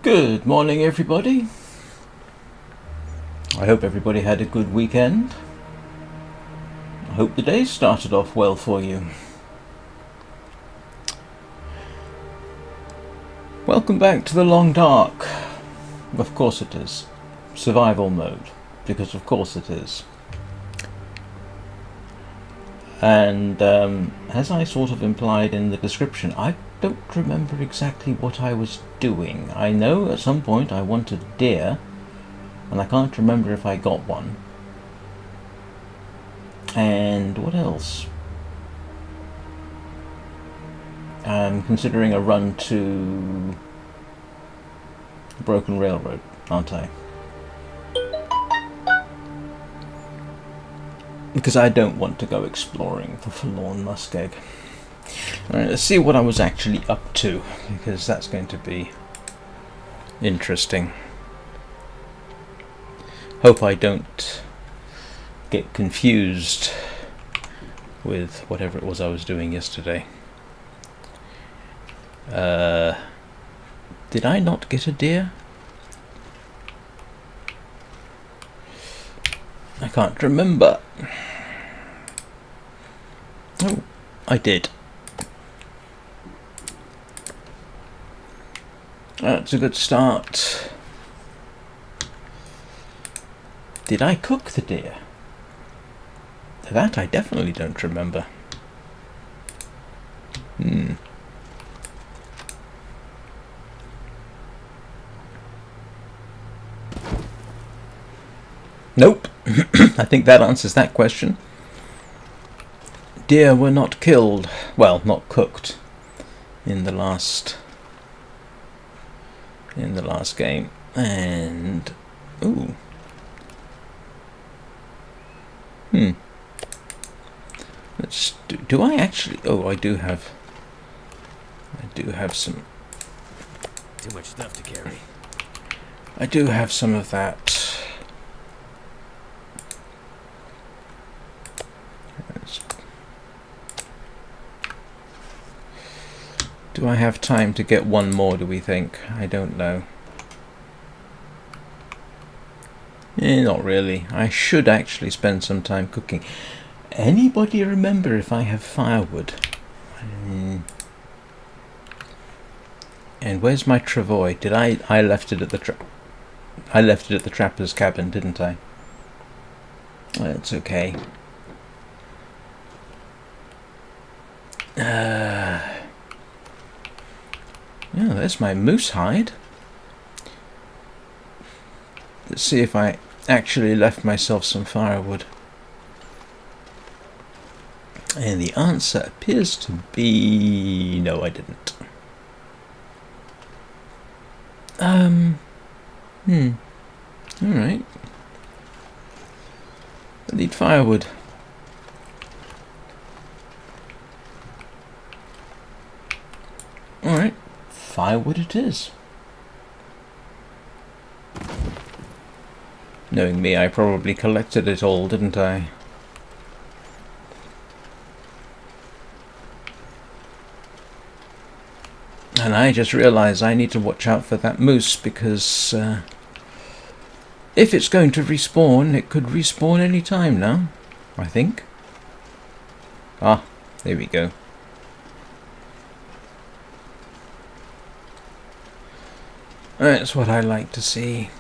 Good morning, everybody. I hope everybody had a good weekend. I hope the day started off well for you. Welcome back to the Long Dark. Of course it is. Survival mode, because of course it is. And as I sort of implied in the description, I don't remember exactly what I was doing. I know at some point I wanted deer, and I can't remember if I got one. And what else? I'm considering a run to Broken Railroad, aren't I? Because I don't want to go exploring the Forlorn Muskeg. Alright, let's see what I was actually up to, because that's going to be interesting. Hope I don't get confused with whatever it was I was doing yesterday. Did I not get a deer? I can't remember. Oh, I did. That's a good start. Did I cook the deer? That I definitely don't remember. Nope. I think that answers that question. Deer were not killed. Well, not cooked in the last game. And ooh. Let's do I actually I do have some. Too much stuff to carry. I do have some of that. Do I have time to get one more, do we think? I don't know. Not really. I should actually spend some time cooking. Anybody remember if I have firewood? And where's my travois? Did I left it at the I left it at the trapper's cabin, didn't I? That's okay. Yeah, there's my moose hide. Let's see if I actually left myself some firewood. And the answer appears to be no, I didn't. Alright. I need firewood. Alright. Firewood it is. Knowing me, I probably collected it all, didn't I? And I just realised I need to watch out for that moose, because if it's going to respawn, it could respawn any time now, I think. Ah, there we go. That's what I like to see.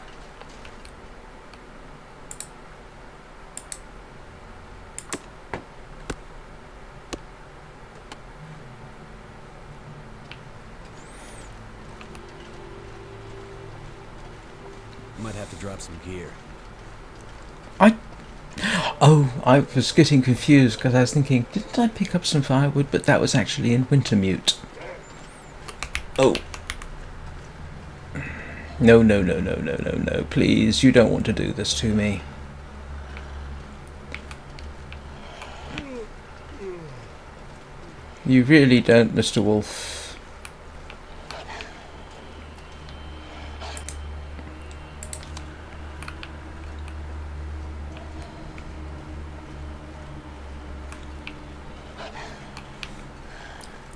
Might have to drop some gear. I was getting confused because I was thinking, didn't I pick up some firewood? But that was actually in Wintermute. Oh. No, please, you don't want to do this to me. You really don't, Mr. Wolf.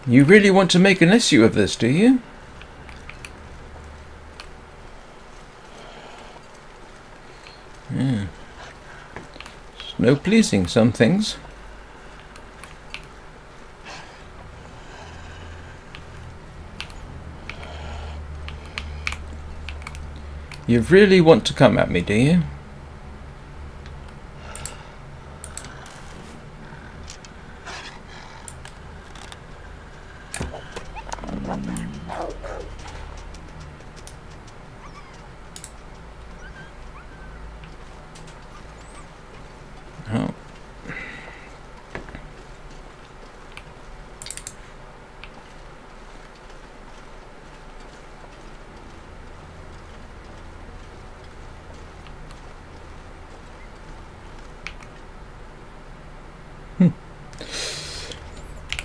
You really want to make an issue of this, do you? Yeah. There's no pleasing some things. You really want to come at me, do you? Oh.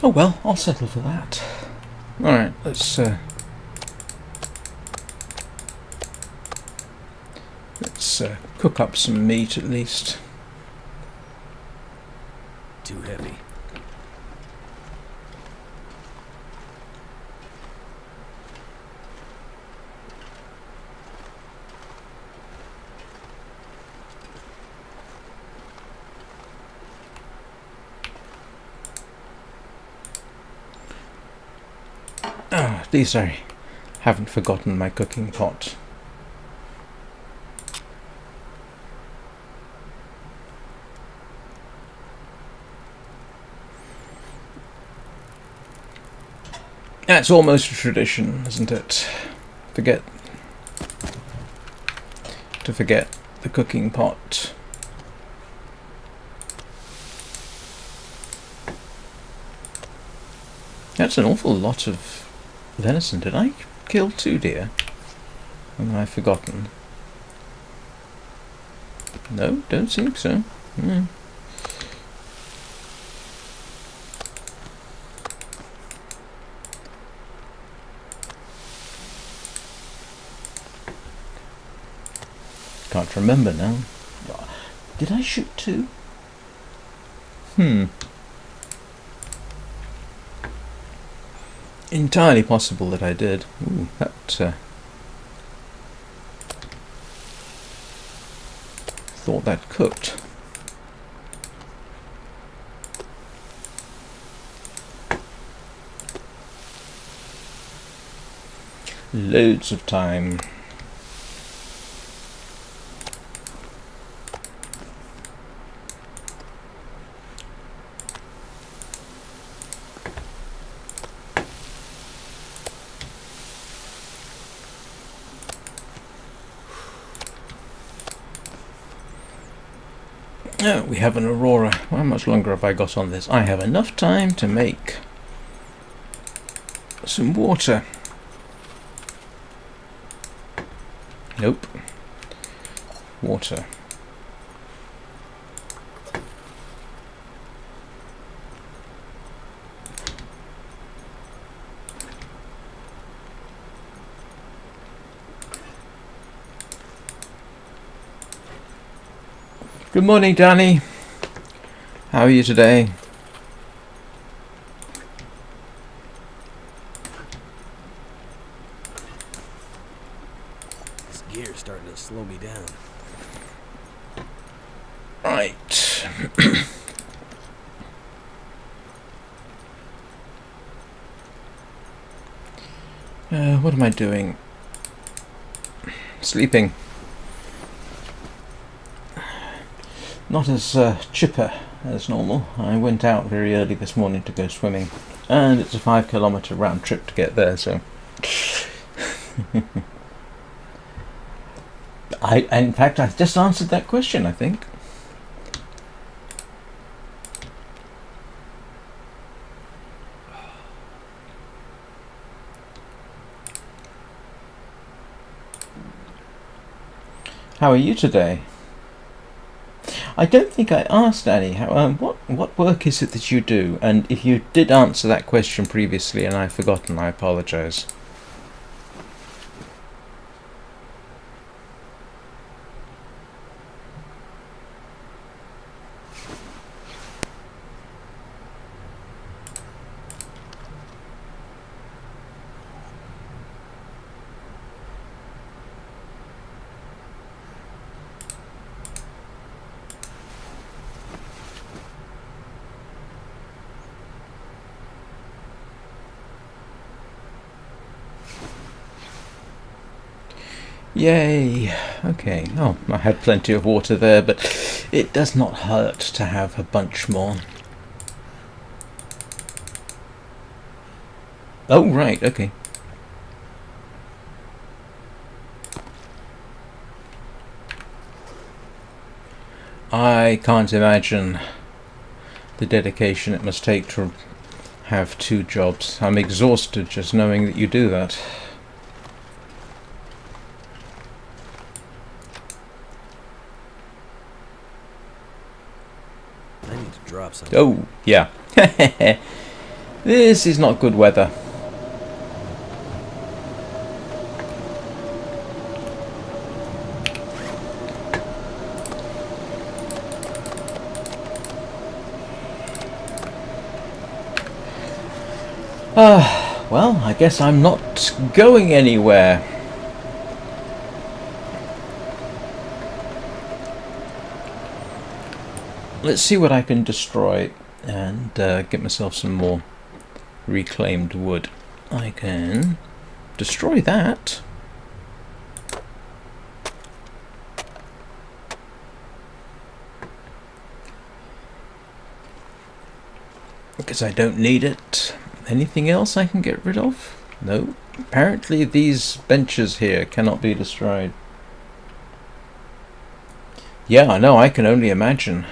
Oh well, I'll settle for that. Alright, let's cook up some meat at least. Too heavy. Oh, at least I haven't forgotten my cooking pot. That's almost a tradition, isn't it? To forget the cooking pot. That's an awful lot of venison. Did I kill 2 deer? Or have I forgotten? No, don't think so. Mm. Can't remember now. Did I shoot 2? Entirely possible that I did. Ooh, that thought that cooked. Loads of time. Oh, we have an aurora. How much longer have I got on this? I have enough time to make some water. Nope. Water. Good morning, Danny. How are you today? This gear's starting to slow me down. Right. What am I doing? Sleeping. Not as chipper as normal. I went out very early this morning to go swimming, and it's a 5-kilometre round trip to get there, so in fact I just answered that question, I think. How are you today? I don't think I asked Annie. What work is it that you do? And if you did answer that question previously and I've forgotten, I apologise. Yay! Okay. Oh, I had plenty of water there, but it does not hurt to have a bunch more. Oh, right, okay. I can't imagine the dedication it must take to have 2 jobs. I'm exhausted just knowing that you do that. I need to drop something. Oh, yeah. This is not good weather. Well, I guess I'm not going anywhere. Let's see what I can destroy and get myself some more reclaimed wood. I can destroy that. Because I don't need it. Anything else I can get rid of? No. Apparently these benches here cannot be destroyed. Yeah, I know, I can only imagine.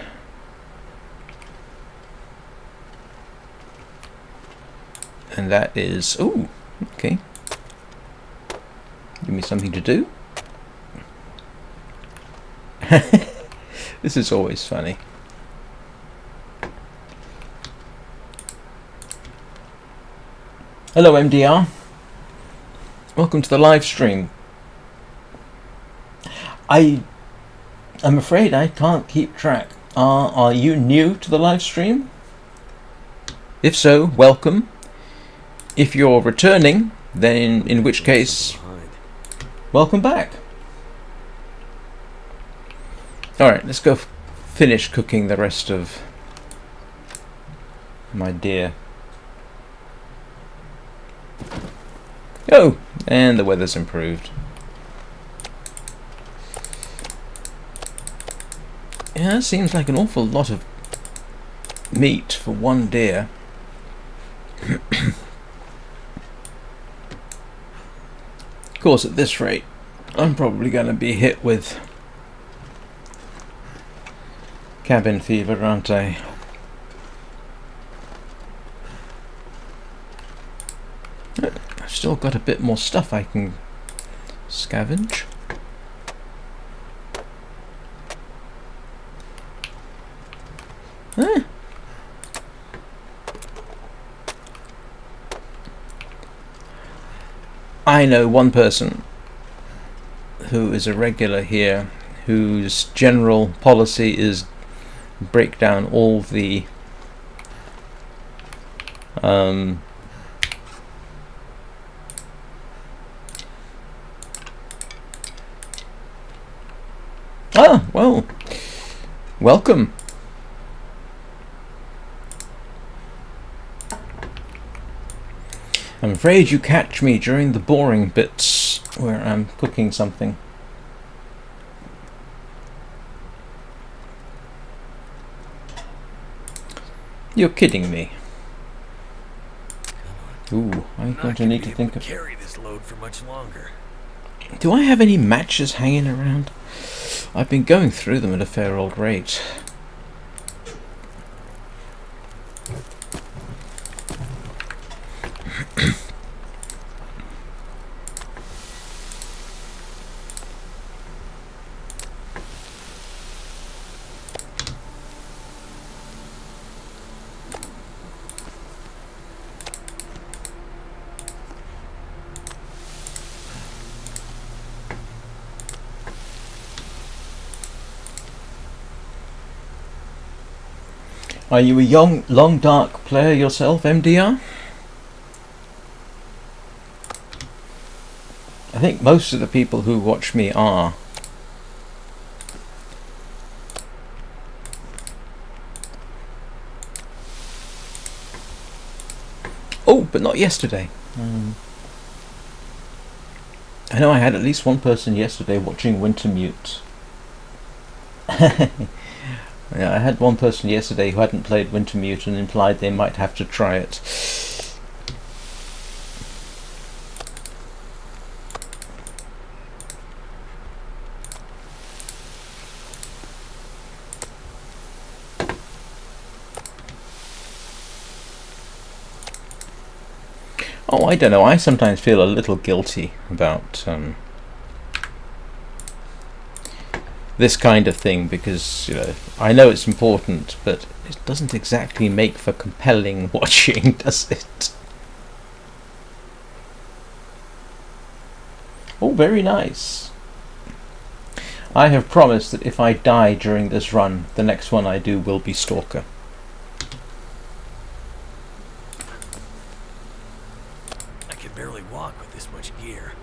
And that is... oh, okay. Give me something to do. This is always funny. Hello MDR. Welcome to the live stream. I'm afraid I can't keep track. Are you new to the live stream? If so, welcome. If you're returning, then in which case, welcome back. Alright, let's go finish cooking the rest of my deer. Oh, and the weather's improved. Yeah, that seems like an awful lot of meat for one deer. Of course, at this rate, I'm probably going to be hit with cabin fever, aren't I? I've still got a bit more stuff I can scavenge. Eh. I know one person who is a regular here whose general policy is break down all the ah, well, welcome. I'm afraid you catch me during the boring bits where I'm cooking something. You're kidding me. Ooh, I'm going to need to think of... carry this load for much longer. Do I have any matches hanging around? I've been going through them at a fair old rate. Are you a young, long dark player yourself, MDR? I think most of the people who watch me are. Oh, but not yesterday. I know I had at least one person yesterday watching Wintermute. Yeah, I had one person yesterday who hadn't played Wintermute and implied they might have to try it. Oh, I don't know. I sometimes feel a little guilty about this kind of thing because, you know, I know it's important, but it doesn't exactly make for compelling watching, does it? Oh, very nice. I have promised that if I die during this run, the next one I do will be Stalker. Walk with this much gear.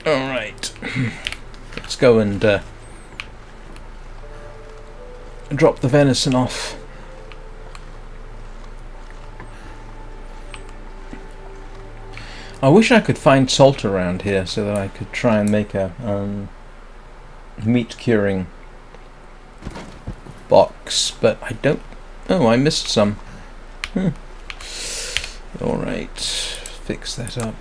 Alright. Let's go and drop the venison off. I wish I could find salt around here so that I could try and make a meat curing box, but I don't. Oh, I missed some. Alright, fix that up.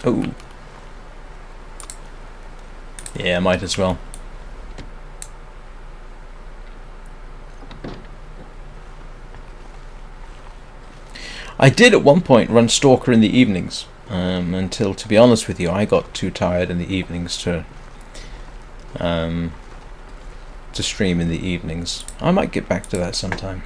Oh. Yeah, might as well. I did at one point run Stalker in the evenings, until, to be honest with you, I got too tired in the evenings to stream in the evenings. I might get back to that sometime.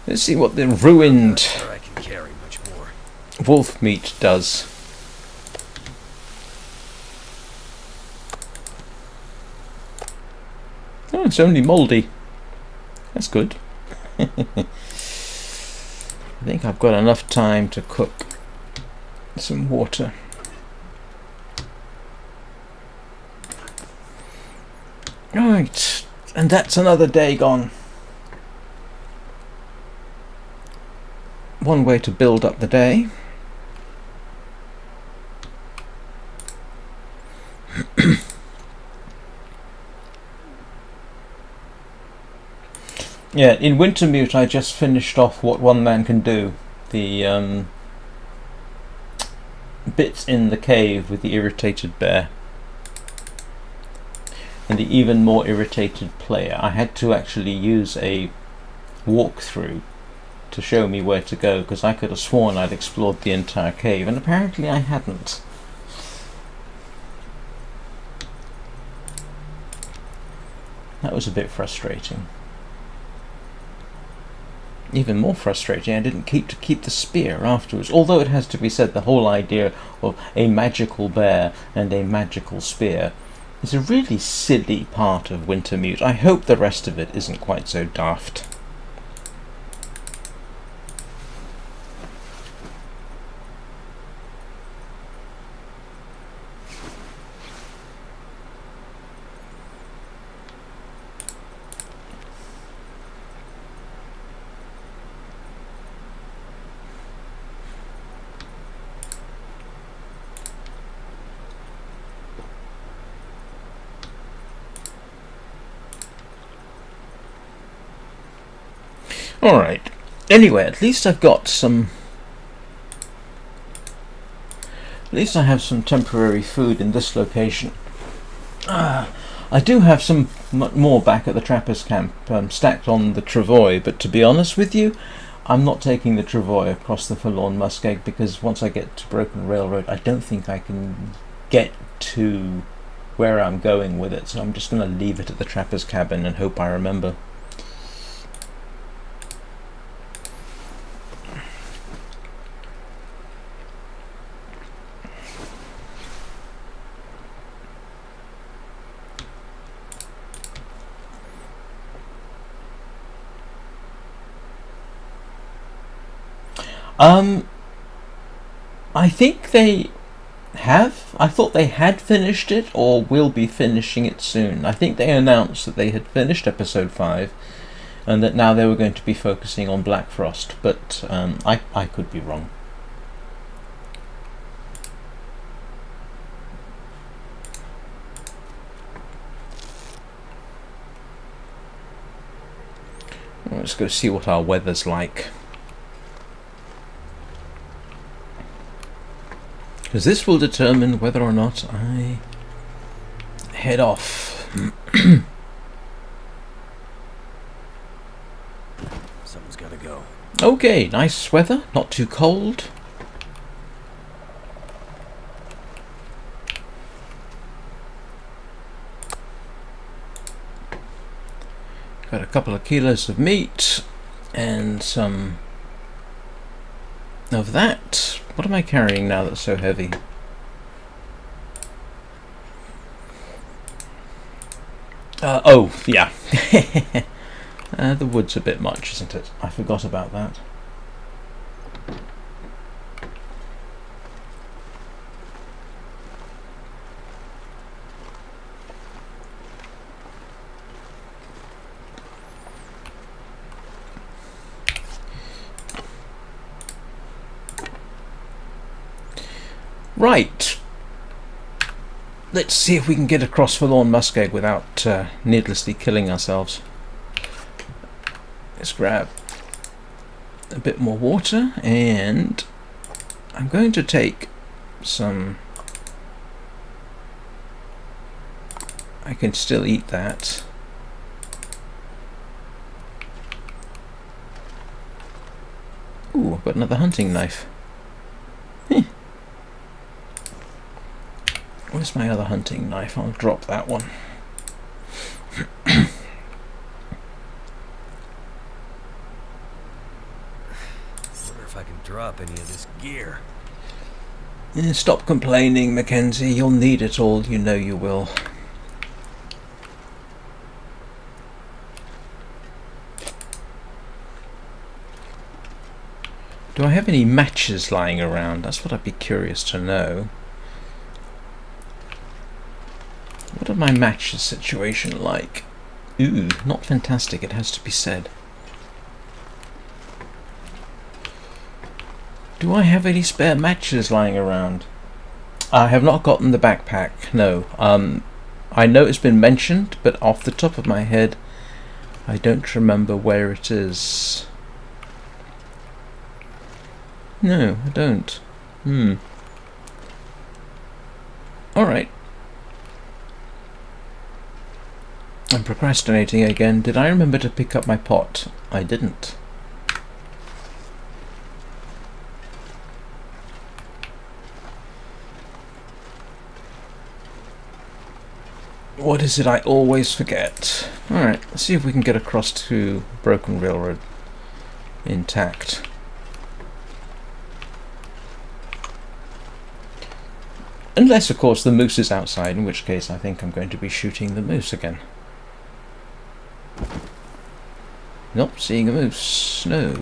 Let's see what the ruined wolf meat does. Oh, it's only mouldy. That's good. I think I've got enough time to cook some water. Right, and that's another day gone. One way to build up the day. Yeah, in Wintermute I just finished off what one man can do. The bits in the cave with the irritated bear. And the even more irritated player. I had to actually use a walkthrough to show me where to go, because I could have sworn I'd explored the entire cave, and apparently I hadn't. That was a bit frustrating. Even more frustrating, I didn't keep the spear afterwards. Although it has to be said, the whole idea of a magical bear and a magical spear is a really silly part of Wintermute. I hope the rest of it isn't quite so daft. Alright, anyway, at least I've got some... At least I have some temporary food in this location. I do have some more back at the Trappers Camp, stacked on the travois, but to be honest with you, I'm not taking the travois across the Forlorn Muskeg, because once I get to Broken Railroad, I don't think I can get to where I'm going with it, so I'm just going to leave it at the Trappers Cabin and hope I remember. I think they have. I thought they had finished it or will be finishing it soon. I think they announced that they had finished episode 5 and that now they were going to be focusing on Black Frost, but I could be wrong. Let's go see what our weather's like. Because this will determine whether or not I head off. Someone's gotta go. Okay, nice weather, not too cold. Got a couple of kilos of meat and some of that. What am I carrying now that's so heavy? Oh, yeah. The wood's a bit much, isn't it? I forgot about that. Right. Let's see if we can get across Forlorn Muskeg without needlessly killing ourselves. Let's grab a bit more water, and I'm going to take some... I can still eat that. Ooh, I've got another hunting knife. Where's my other hunting knife? I'll drop that one. I wonder if I can drop any of this gear. Stop complaining, Mackenzie. You'll need it all. You know you will. Do I have any matches lying around? That's what I'd be curious to know. What are my matches situation like? Ooh, not fantastic, it has to be said. Do I have any spare matches lying around? I have not gotten the backpack, no. I know it's been mentioned, but off the top of my head, I don't remember where it is. No, I don't. Alright. I'm procrastinating again. Did I remember to pick up my pot? I didn't. What is it I always forget? Alright, let's see if we can get across to Broken Railroad intact. Unless, of course, the moose is outside, in which case I think I'm going to be shooting the moose again. Not seeing a moose. No.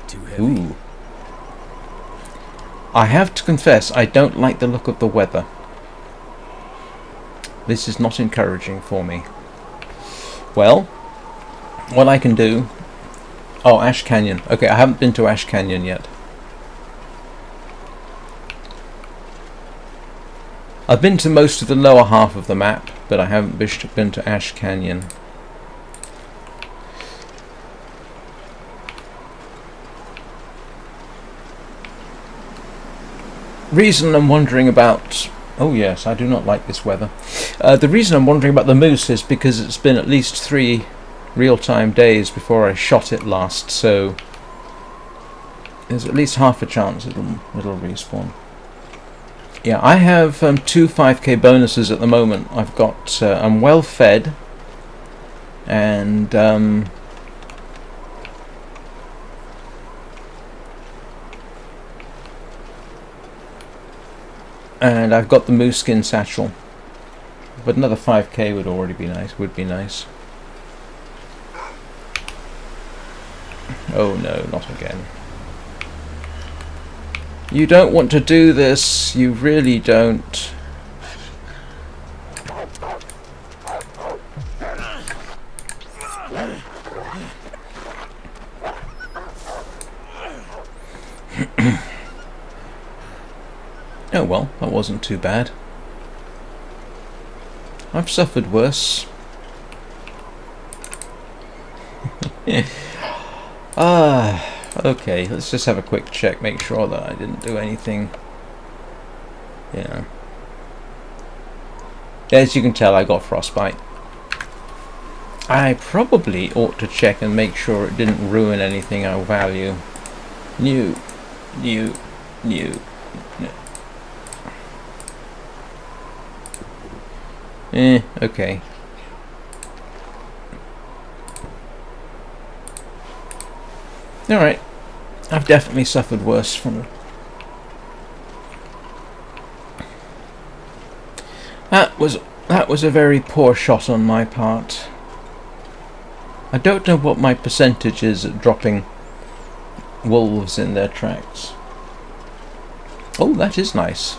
Too heavy. Ooh. I have to confess, I don't like the look of the weather. This is not encouraging for me. Well, what I can do... Oh, Ash Canyon. Okay, I haven't been to Ash Canyon yet. I've been to most of the lower half of the map, but I haven't been to Ash Canyon. Reason I'm wondering about... Oh yes, I do not like this weather. The reason I'm wondering about the moose is because it's been at least 3 real-time days before I shot it last, so there's at least half a chance it'll respawn. Yeah, I have 2 5k bonuses at the moment. I've got I'm well fed, and I've got the moose skin satchel. But another 5k would already be nice. Would be nice. Oh no, not again. You don't want to do this. You really don't. Oh well, that wasn't too bad. I've suffered worse. Okay, let's just have a quick check, make sure that I didn't do anything. Yeah. As you can tell, I got frostbite. I probably ought to check and make sure it didn't ruin anything of value. New. Okay. Alright. I've definitely suffered worse from it. That was a very poor shot on my part. I don't know what my percentage is at dropping wolves in their tracks. Oh, that is nice.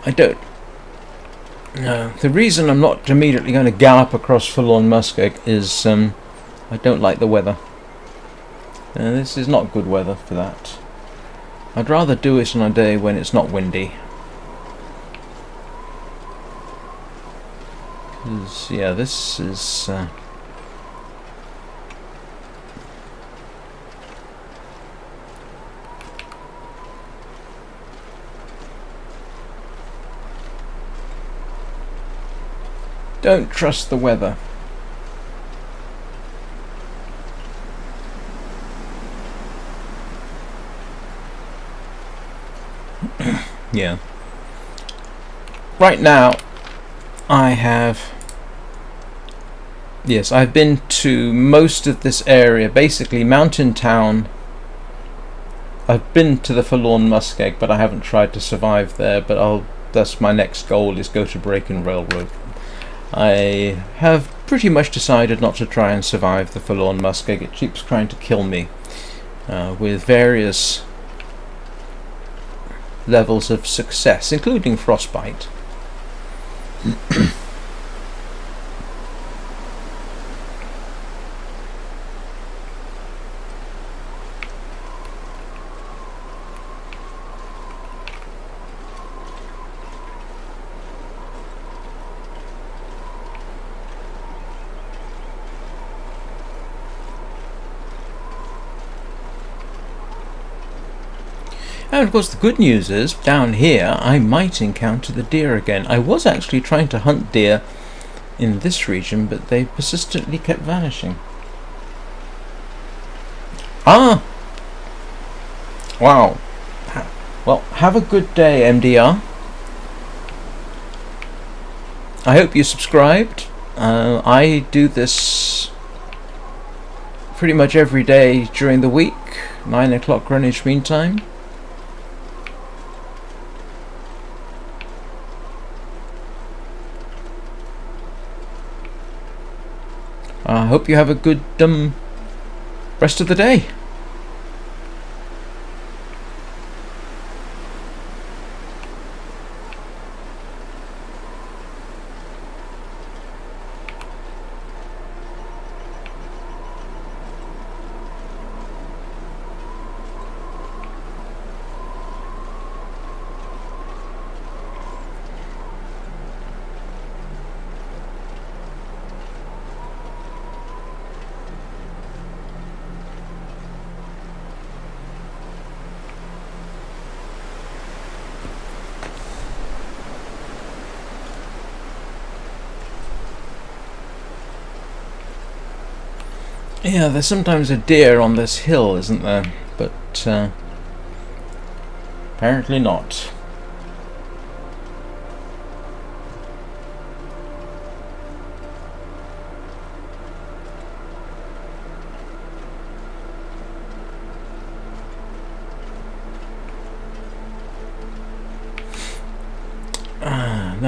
I don't. No, the reason I'm not immediately going to gallop across Forlorn Muskeg is I don't like the weather. This is not good weather for that. I'd rather do it on a day when it's not windy. 'Cause, yeah, this is... Don't trust the weather. Yeah. Right now, I have... Yes, I've been to most of this area, basically Mountain Town. I've been to the Forlorn Muskeg, but I haven't tried to survive there, but that's my next goal, is go to Braken Railroad. I have pretty much decided not to try and survive the Forlorn Muskeg. It keeps trying to kill me with various levels of success, including frostbite. And of course the good news is, down here I might encounter the deer again. I was actually trying to hunt deer in this region, but they persistently kept vanishing. Ah! Wow. Well, have a good day, MDR. I hope you subscribed. I do this pretty much every day during the week, 9 o'clock Greenwich Mean Time. I hope you have a good rest of the day. Yeah, there's sometimes a deer on this hill, isn't there? But apparently not.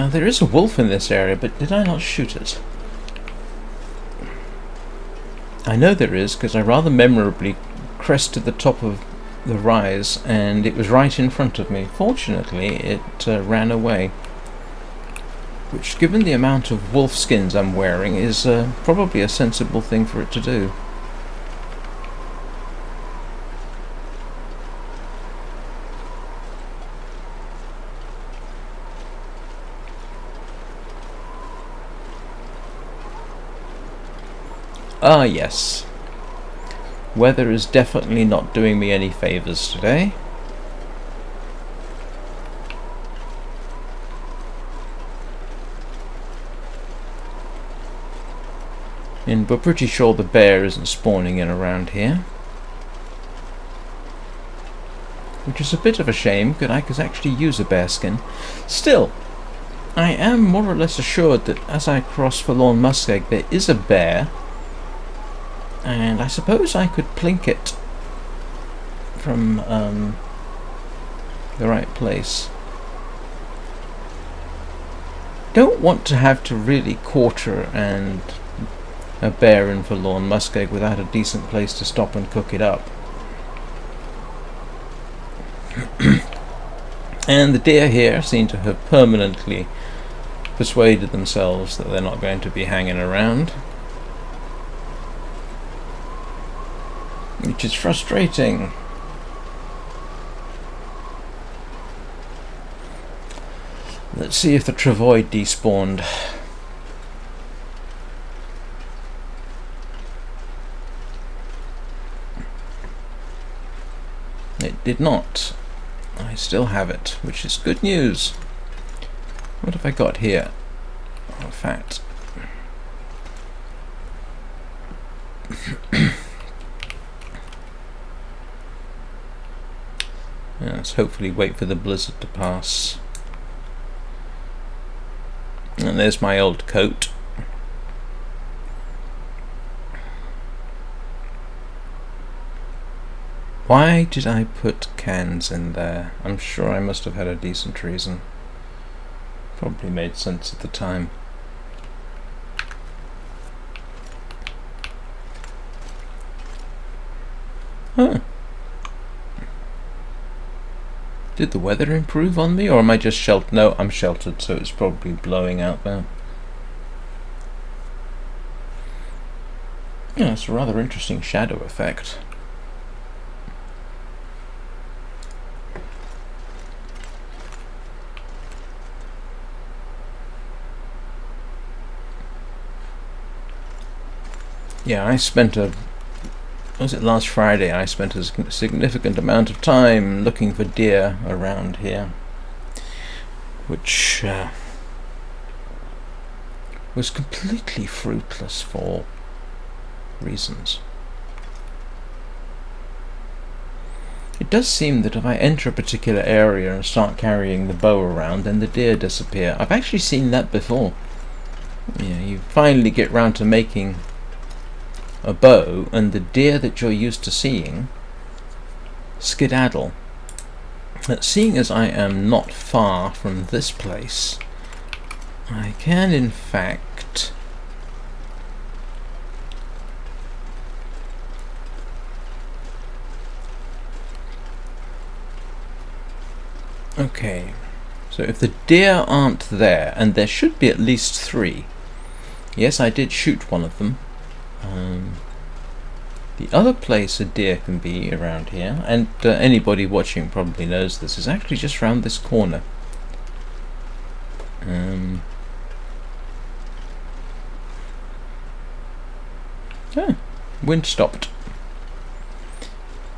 Now there is a wolf in this area, but did I not shoot it? I know there is, because I rather memorably crested the top of the rise and it was right in front of me. Fortunately it ran away, which, given the amount of wolf skins I'm wearing, is probably a sensible thing for it to do. Ah yes, weather is definitely not doing me any favours today. And we're pretty sure the bear isn't spawning in around here, which is a bit of a shame, because I could actually use a bear skin. Still, I am more or less assured that as I cross Forlorn Muskeg there is a bear, and I suppose I could plink it from the right place. Don't want to have to really quarter and a bear in Forlorn Muskeg without a decent place to stop and cook it up. And the deer here seem to have permanently persuaded themselves that they're not going to be hanging around, which is frustrating. Let's see if the travoid despawned. It did not. I still have it, which is good news. What have I got here? Oh, fat. Let's hopefully wait for the blizzard to pass. And there's my old coat. Why did I put cans in there? I'm sure I must have had a decent reason. Probably made sense at the time. Huh. Did the weather improve on me, or am I just sheltered? No, I'm sheltered, so it's probably blowing out there. Yeah, it's a rather interesting shadow effect. Yeah, I spent was it last Friday? I spent a significant amount of time looking for deer around here, which was completely fruitless for reasons. It does seem that if I enter a particular area and start carrying the bow around, then the deer disappear. I've actually seen that before. Yeah, you finally get round to making a bow, and the deer that you're used to seeing skedaddle. But seeing as I am not far from this place, I can in fact okay, so if the deer aren't there, and there should be at least 3. Yes, I did shoot one of them. The other place a deer can be around here, and anybody watching probably knows this, is actually just round this corner. Wind stopped.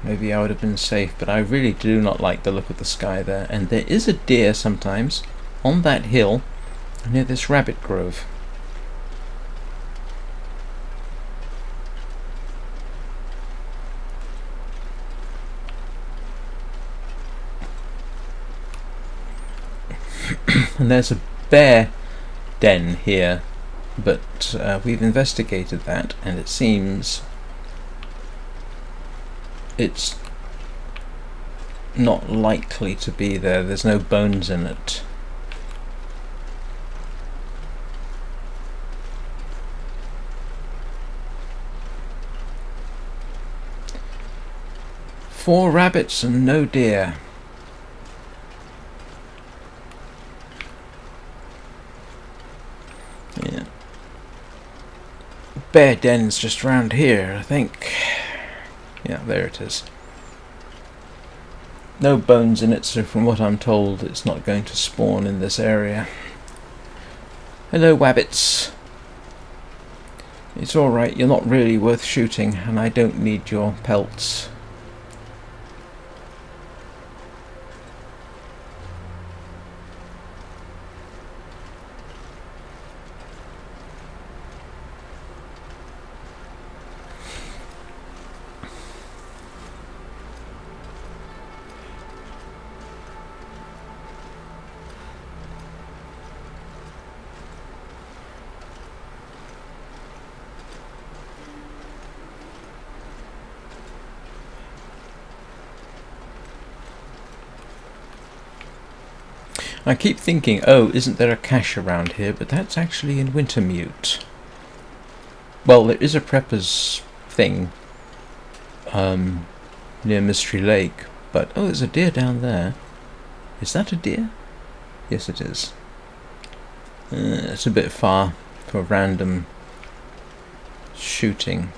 Maybe I would have been safe, but I really do not like the look of the sky there. And there is a deer sometimes on that hill near this rabbit grove. And there's a bear den here, but we've investigated that, and it seems it's not likely to be there. There's no bones in it. 4 rabbits and no deer. Yeah. Bear den's just around here, I think. Yeah, there it is. No bones in it, so from what I'm told, it's not going to spawn in this area. Hello, wabbits. It's alright, you're not really worth shooting, and I don't need your pelts. I keep thinking, oh, isn't there a cache around here? But that's actually in Wintermute. Well, there is a prepper's thing near Mystery Lake, but oh, there's a deer down there. Is that a deer? Yes, it is. It's a bit far for random shooting.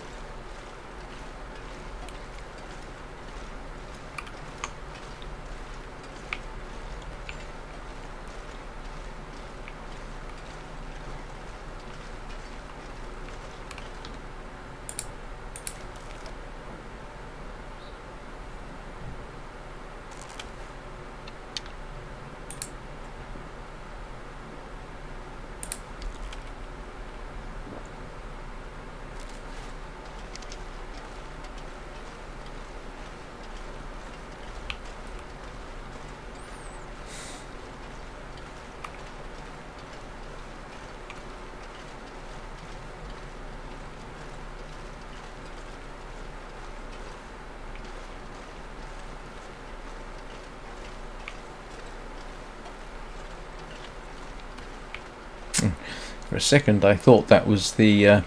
For a second I thought that was the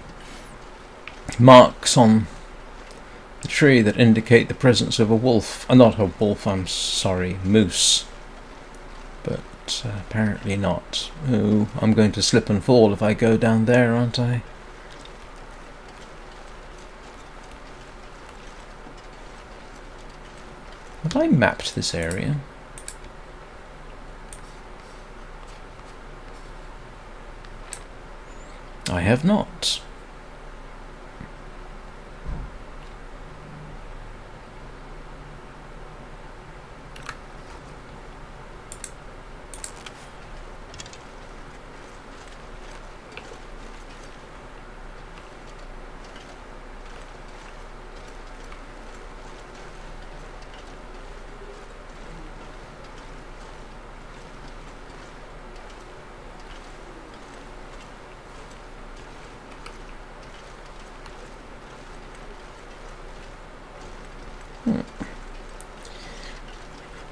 marks on the tree that indicate the presence of a wolf. Not a wolf, I'm sorry, moose. But apparently not. Oh, I'm going to slip and fall if I go down there, aren't I? Have I mapped this area? I have not.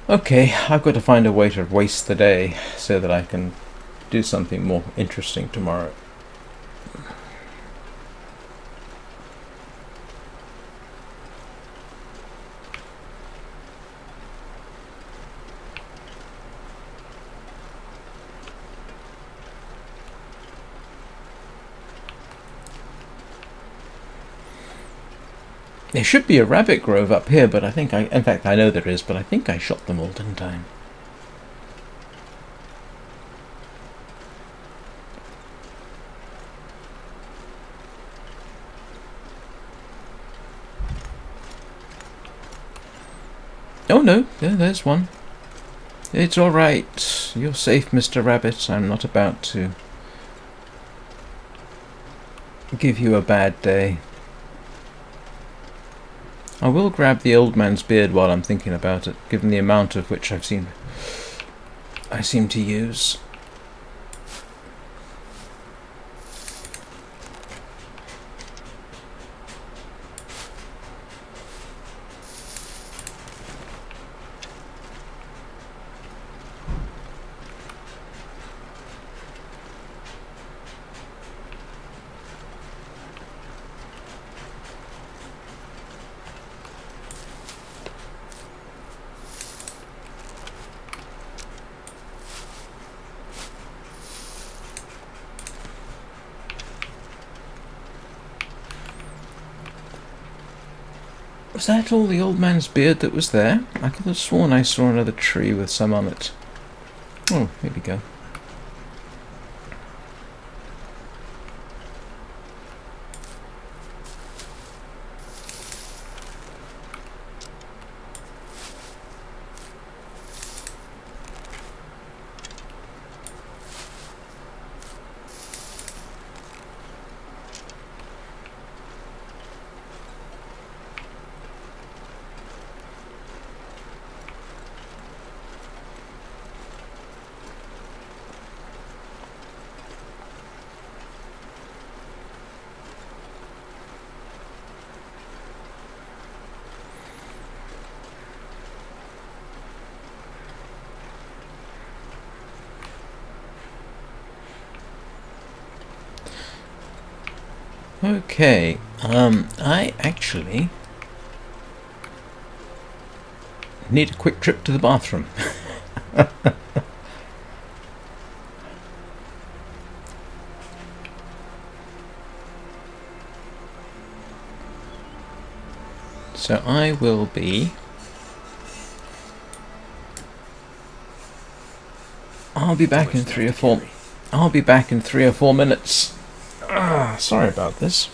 Okay, I've got to find a way to waste the day so that I can do something more interesting tomorrow. There should be a rabbit grove up here, but I think in fact I know there is, but I think I shot them all, didn't I? Oh no, there's one. It's alright. You're safe, Mr. Rabbit. I'm not about to give you a bad day. I will grab the old man's beard while I'm thinking about it, given the amount of which I seem to use. Was that all the old man's beard that was there? I could have sworn I saw another tree with some on it. Oh, here we go. Okay, I actually need a quick trip to the bathroom. So I will be... I'll be back in 3 or 4... I'll be back in 3 or 4 minutes. Sorry about this.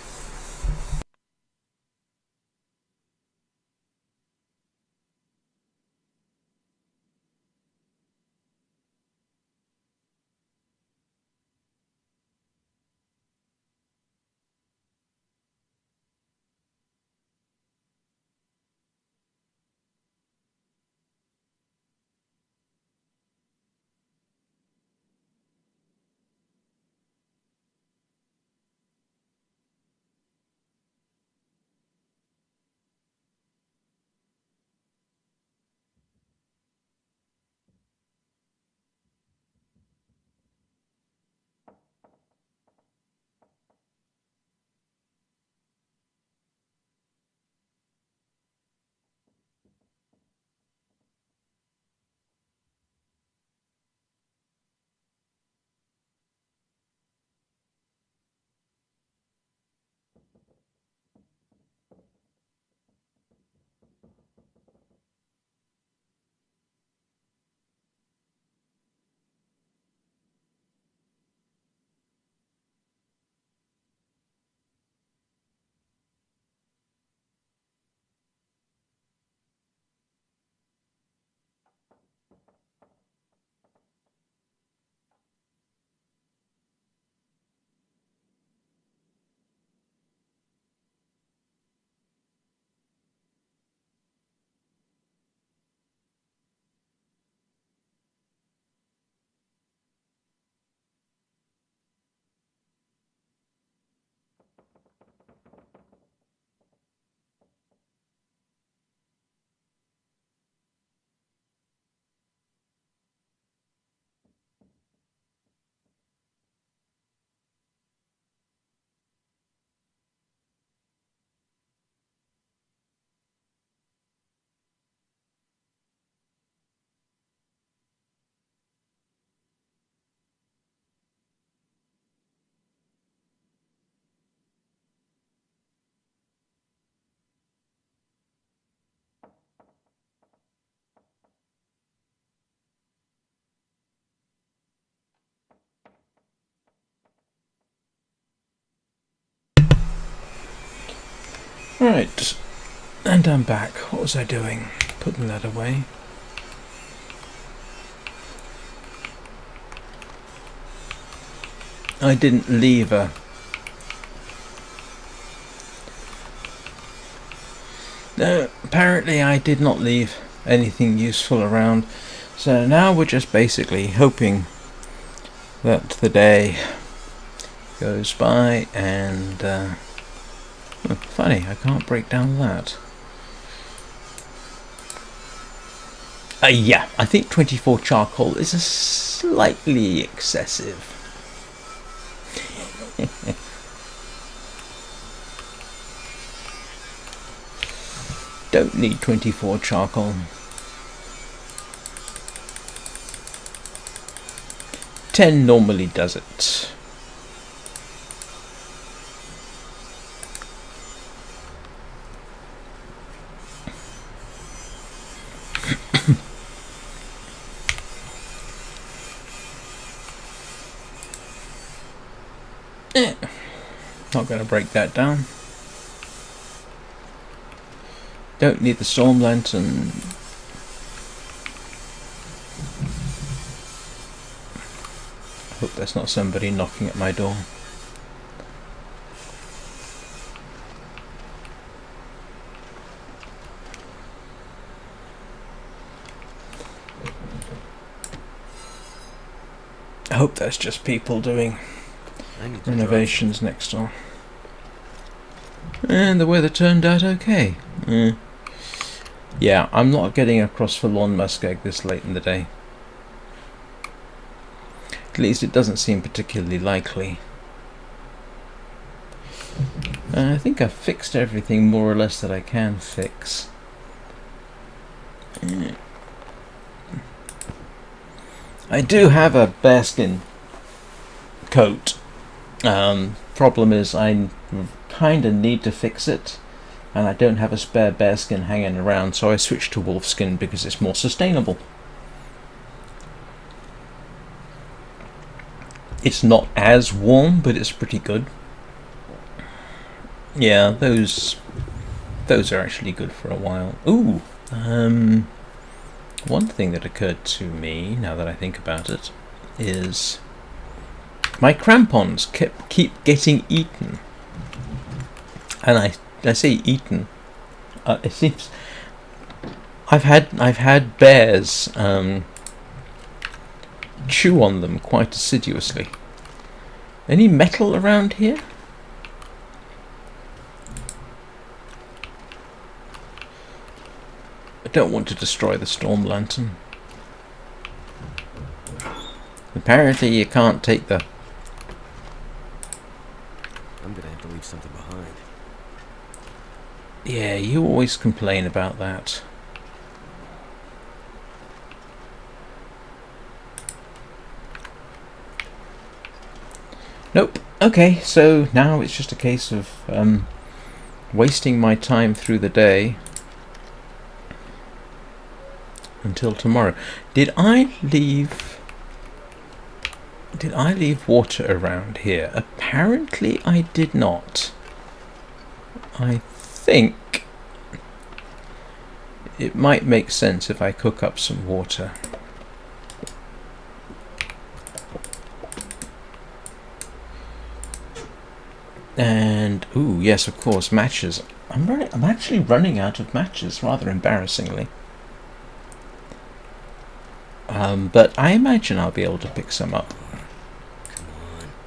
Right, and I'm back. What was I doing? Putting that away. I didn't leave her. No, apparently I did not leave anything useful around. So now we're just basically hoping that the day goes by and... funny, I can't break down that. Yeah, I think 24 charcoal is a slightly excessive. Don't need 24 charcoal. 10 normally does it. Not going to break that down. Don't need the storm lantern. Hope that's not somebody knocking at my door. I hope that's just people doing renovations next door. And the weather turned out okay. Yeah, I'm not getting across Forlorn Muskeg this late in the day. At least it doesn't seem particularly likely. I think I've fixed everything more or less that I can fix. I do have a bearskin coat. Problem is I kind of need to fix it, and I don't have a spare bearskin hanging around, so I switched to wolfskin because it's more sustainable. It's not as warm, but it's pretty good. Yeah, those are actually good for a while. Ooh, one thing that occurred to me, now that I think about it, is my crampons keep getting eaten. And I say eaten. It seems I've had bears chew on them quite assiduously. Any metal around here? I don't want to destroy the storm lantern. Apparently you can't take the... I'm gonna have to leave something behind. Yeah, you always complain about that. Nope. Okay, so now it's just a case of wasting my time through the day until tomorrow. Did I leave water around here? Apparently I did not. I think it might make sense if I cook up some water. And ooh, yes, of course, matches. I'm actually running out of matches, rather embarrassingly. But I imagine I'll be able to pick some up. Come on.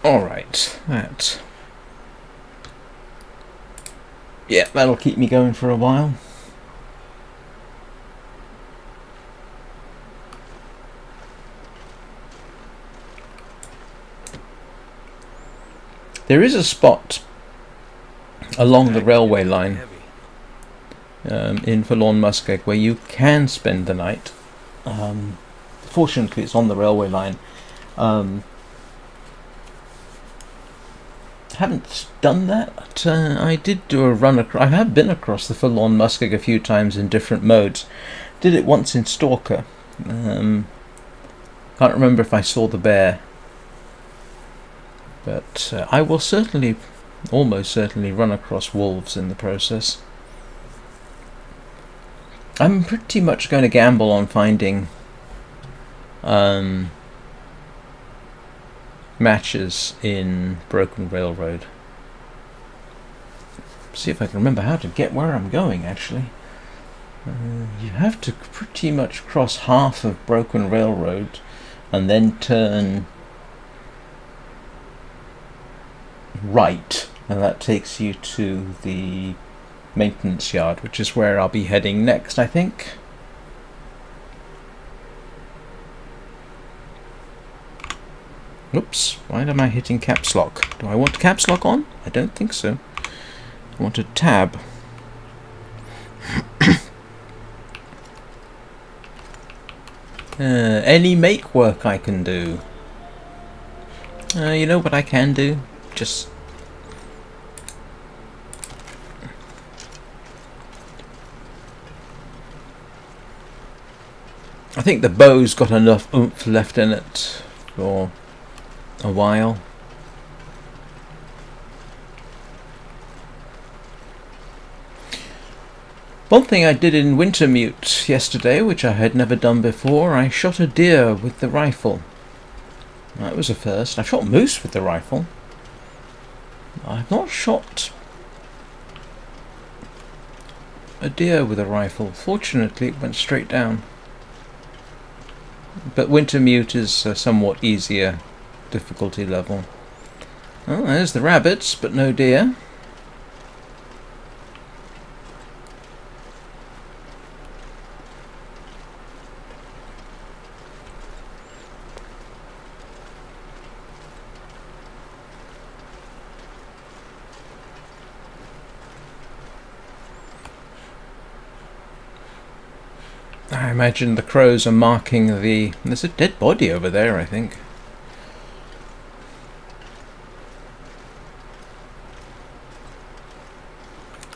Alright, that. Yeah, that'll keep me going for a while. There is a spot along the railway line in Forlorn Muskeg where you can spend the night. Fortunately, it's on the railway line. Haven't done that. I did do a run across. I have been across the Forlorn Muskeg a few times in different modes. Did it once in Stalker. Can't remember if I saw the bear, but I will certainly, almost certainly, run across wolves in the process. I'm pretty much going to gamble on finding matches in Broken Railroad. See if I can remember how to get where I'm going, actually. You have to pretty much cross half of Broken Railroad and then turn right, and that takes you to the maintenance yard, which is where I'll be heading next, I think. Oops, why am I hitting caps lock? Do I want caps lock on? I don't think so. I want a tab. Any make work I can do. You know what I can do? Just... I think the bow's got enough oomph left in it for a while. One thing I did in Wintermute yesterday, which I had never done before, I shot a deer with the rifle. That was a first. I've shot moose with the rifle. I've not shot a deer with a rifle. Fortunately, it went straight down. But Wintermute is a somewhat easier difficulty level. Oh, there's the rabbits, but no deer. I imagine the crows are marking the... There's a dead body over there, I think.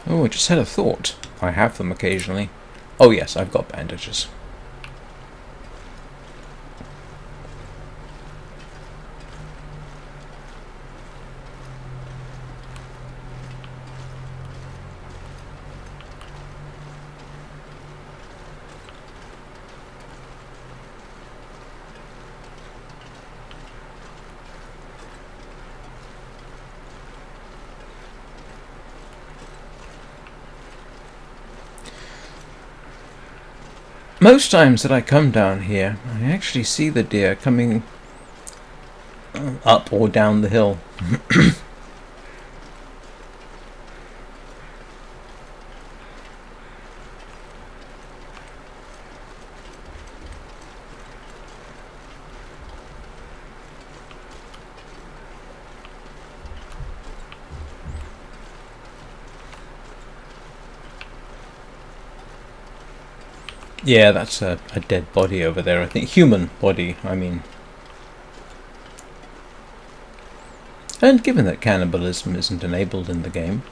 Oh, I just had a thought. I have them occasionally. Oh yes, I've got bandages. Most times that I come down here, I actually see the deer coming up or down the hill. Yeah, that's a dead body over there, I think. Human body, I mean. And given that cannibalism isn't enabled in the game...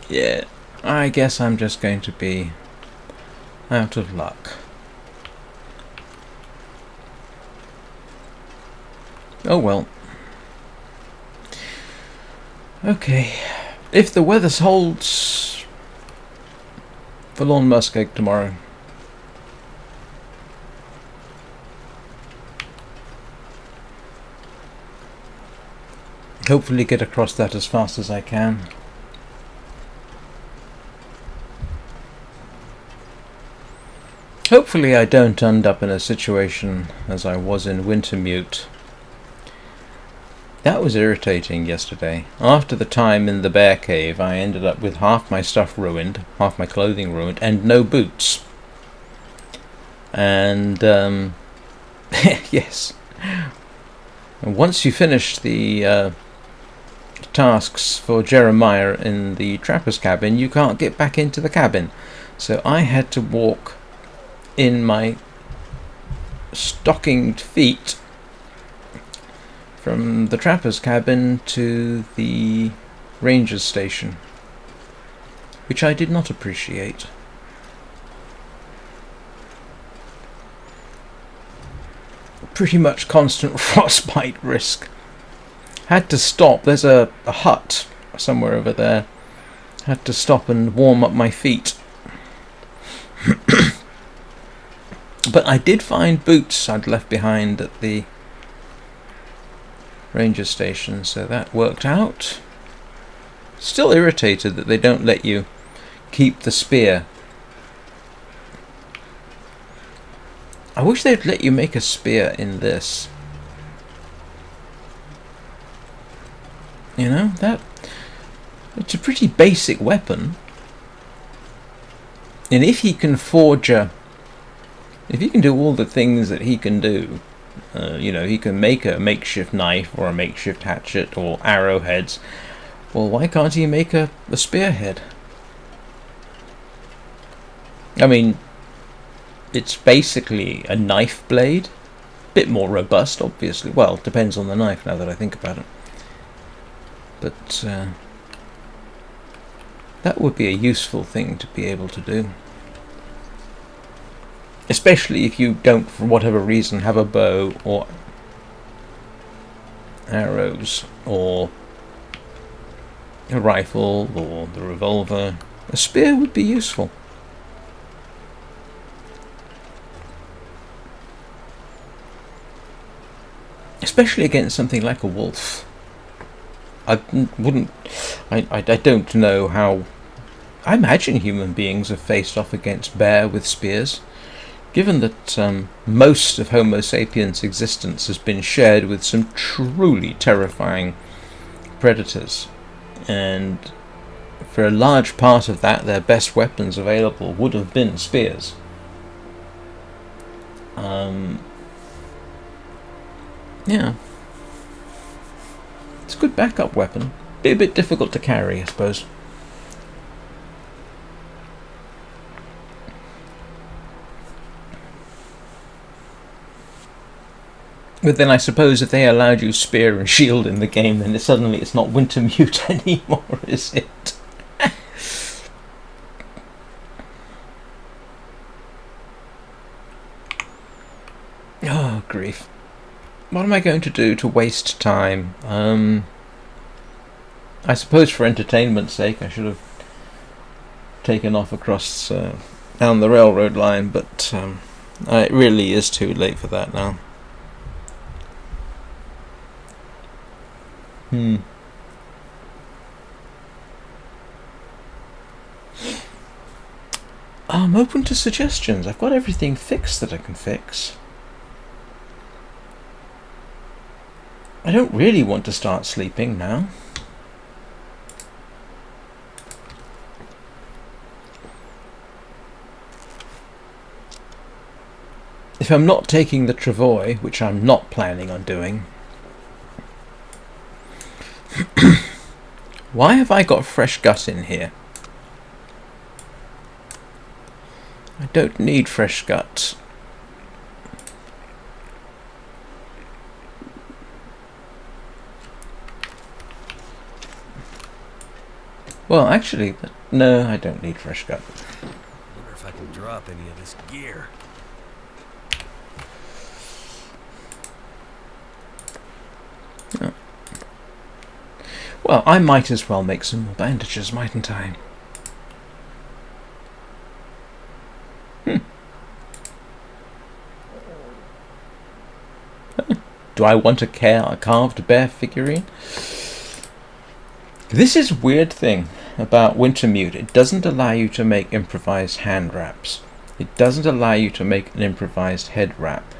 yeah, I guess I'm just going to be out of luck. Oh well. Okay, if the weather holds, Forlorn Muskeg tomorrow. Hopefully get across that as fast as I can. Hopefully I don't end up in a situation as I was in Wintermute. That was irritating yesterday. After the time in the bear cave, I ended up with half my stuff ruined, half my clothing ruined, and no boots. And, yes. And once you finish the tasks for Jeremiah in the trapper's cabin, you can't get back into the cabin. So I had to walk in my stockinged feet from the trapper's cabin to the ranger's station, which I did not appreciate. Pretty much constant frostbite risk. Had to stop, there's a hut somewhere over there. Had to stop and warm up my feet. But I did find boots I'd left behind at the ranger station, so that worked out. Still irritated that they don't let you keep the spear. I wish they'd let you make a spear in this. You know, it's a pretty basic weapon. And if he can forge if he can do all the things that he can do, you know, he can make a makeshift knife or a makeshift hatchet or arrowheads Well, why can't he make a spearhead? I mean, it's basically a knife blade. Bit more robust, obviously. Well, depends on the knife now that I think about it. But that would be a useful thing to be able to do. Especially if you don't, for whatever reason, have a bow or arrows or a rifle or the revolver. A spear would be useful. Especially against something like a wolf. I don't know how. I imagine human beings have faced off against bear with spears. Given that most of Homo sapiens' existence has been shared with some truly terrifying predators, and for a large part of that, their best weapons available would have been spears. Yeah. It's a good backup weapon. Be a bit difficult to carry, I suppose. But then I suppose if they allowed you spear and shield in the game, then suddenly it's not Wintermute anymore, is it? Oh, grief. What am I going to do to waste time? I suppose for entertainment's sake I should have taken off across down the railroad line, but it really is too late for that now. I'm open to suggestions. I've got everything fixed that I can fix. I don't really want to start sleeping now. If I'm not taking the travois, which I'm not planning on doing, why have I got fresh gut in here? I don't need fresh gut. Well, actually, no, I don't need fresh gut. Wonder if I can drop any of this gear. Oh. Well, I might as well make some more bandages, mightn't I? Do I want a carved bear figurine? This is a weird thing about Wintermute. It doesn't allow you to make improvised hand wraps. It doesn't allow you to make an improvised head wrap.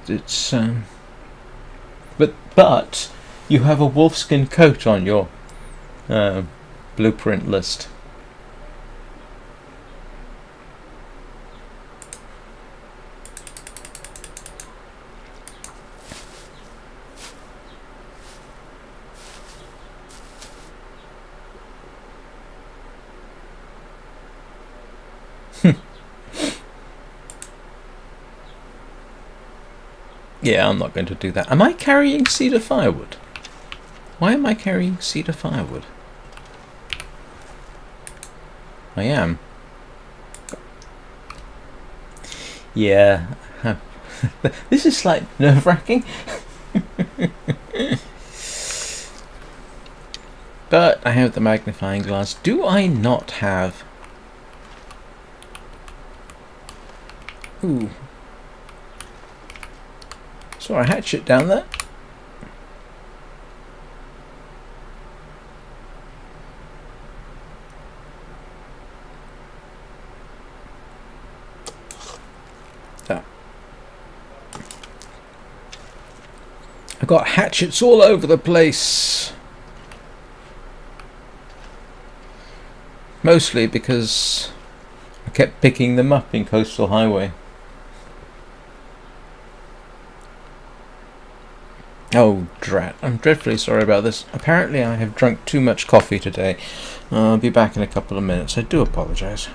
It's but you have a wolfskin coat on your blueprint list. Yeah, I'm not going to do that. Am I carrying cedar firewood? Why am I carrying cedar firewood? I am. Yeah. This is like nerve-wracking. But I have the magnifying glass. Do I not have... Ooh. Saw a hatchet down there. There. I've got hatchets all over the place. Mostly because I kept picking them up in Coastal Highway. Oh, drat. I'm dreadfully sorry about this. Apparently I have drunk too much coffee today. I'll be back in a couple of minutes. I do apologise.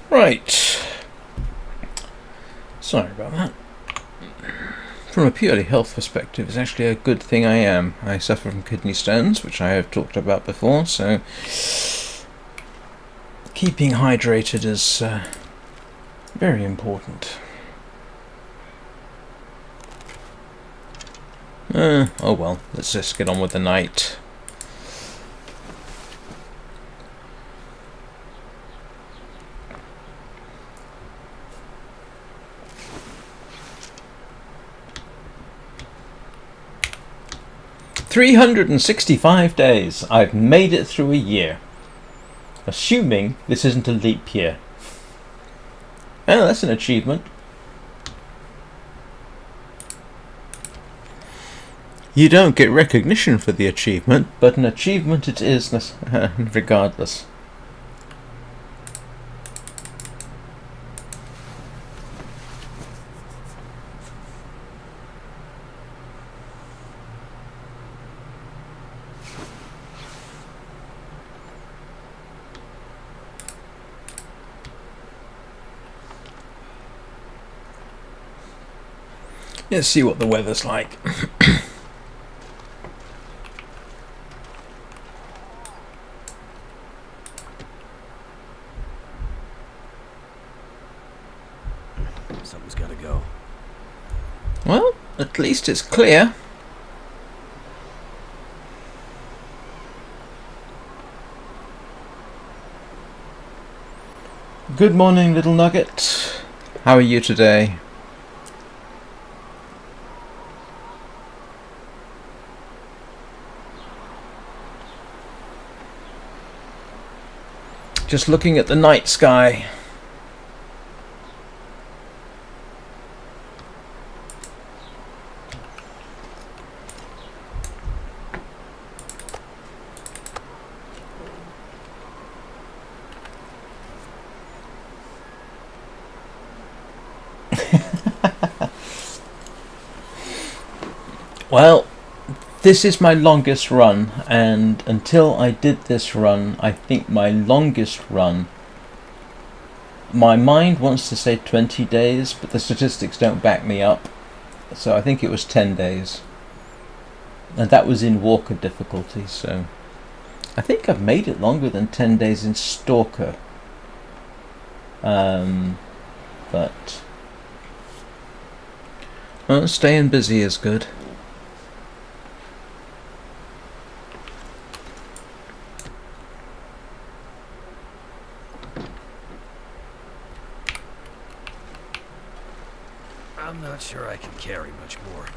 Right. Sorry about that. From a purely health perspective, it's actually a good thing I am. I suffer from kidney stones, which I have talked about before, so keeping hydrated is very important. Oh well, let's just get on with the night. "365 days. I've made it through a year. Assuming this isn't a leap year." Oh, that's an achievement. You don't get recognition for the achievement, but an achievement it is regardless. Let's see what the weather's like. Something's gotta go. Well, at least it's clear. Good morning, little nugget. How are you today? Just looking at the night sky. Well, this is my longest run, and until I did this run, I think my longest run, my mind wants to say 20 days, but the statistics don't back me up, so I think it was 10 days. And that was in Walker difficulty, so I think I've made it longer than 10 days in Stalker. But well, staying busy is good. I'm not sure I can carry much more.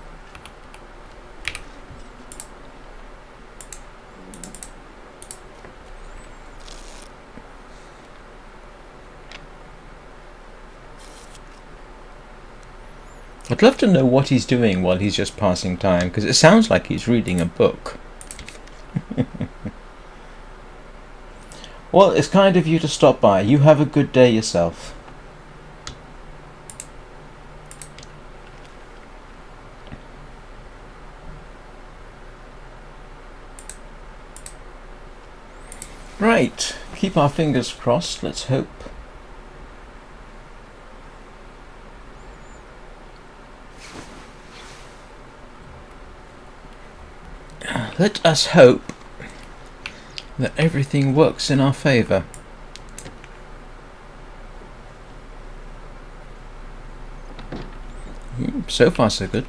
I'd love to know what he's doing while he's just passing time, because it sounds like he's reading a book. Well, it's kind of you to stop by. You have a good day yourself. Right, keep our fingers crossed, let's hope. Let us hope that everything works in our favour. So far so good.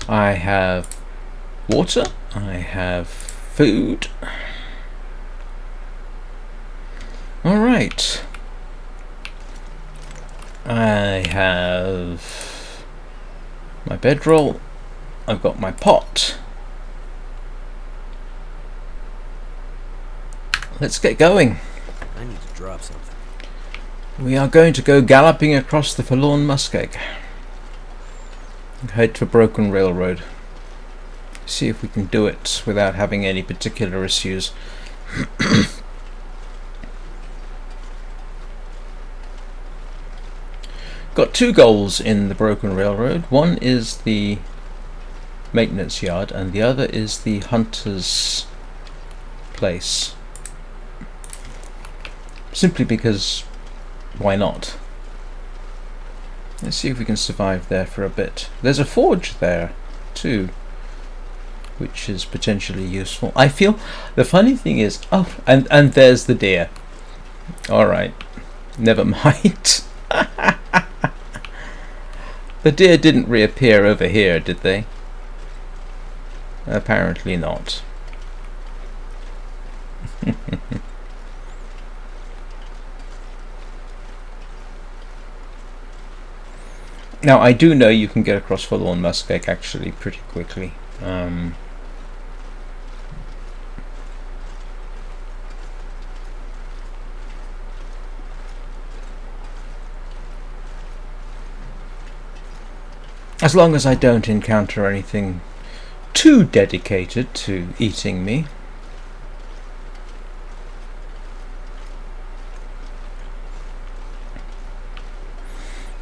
I have water, I have food. Alright. I have my bedroll, I've got my pot. Let's get going. I need to drop something. We are going to go galloping across the Forlorn Muskeg. Head for Broken Railroad. See if we can do it without having any particular issues. Got two goals in the Broken Railroad. One is the maintenance yard and the other is the hunter's place. Simply because why not? Let's see if we can survive there for a bit. There's a forge there too, which is potentially useful. I feel the funny thing is, oh, and there's the deer. Alright, never mind. The deer didn't reappear over here, did they? Apparently not. Now I do know you can get across Forlorn Muskeg actually pretty quickly. As long as I don't encounter anything too dedicated to eating me.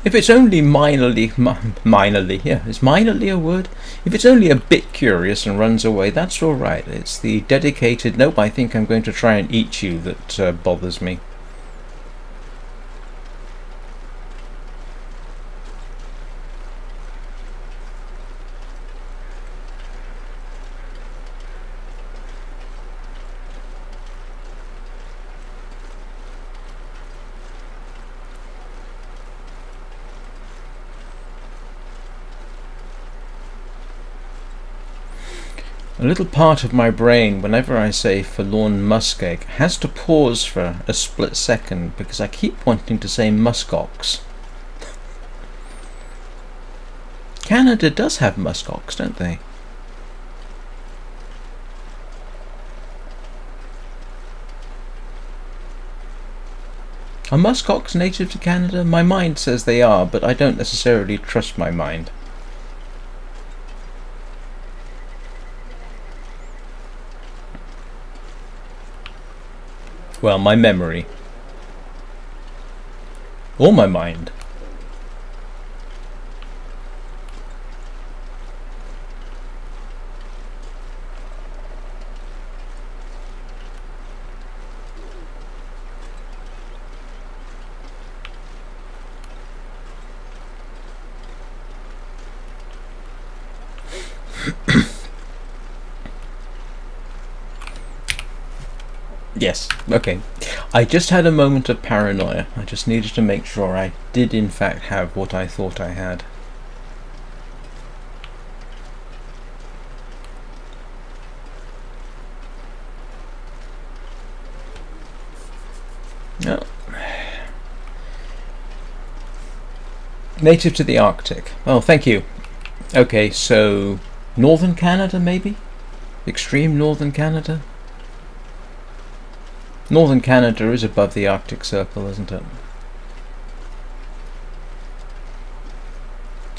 If it's only minorly, yeah, is minorly a word? If it's only a bit curious and runs away, that's alright. It's the dedicated, nope, I think I'm going to try and eat you that bothers me. A little part of my brain, whenever I say Forlorn Muskeg, has to pause for a split second because I keep wanting to say muskox. Canada does have muskox, don't they? Are muskox native to Canada? My mind says they are, but I don't necessarily trust my mind. Well, my memory. Or my mind. Yes, okay. I just had a moment of paranoia. I just needed to make sure I did in fact have what I thought I had. No. Native to the Arctic. Oh, thank you. Okay, so northern Canada maybe? Extreme northern Canada? Northern Canada is above the Arctic Circle, isn't it?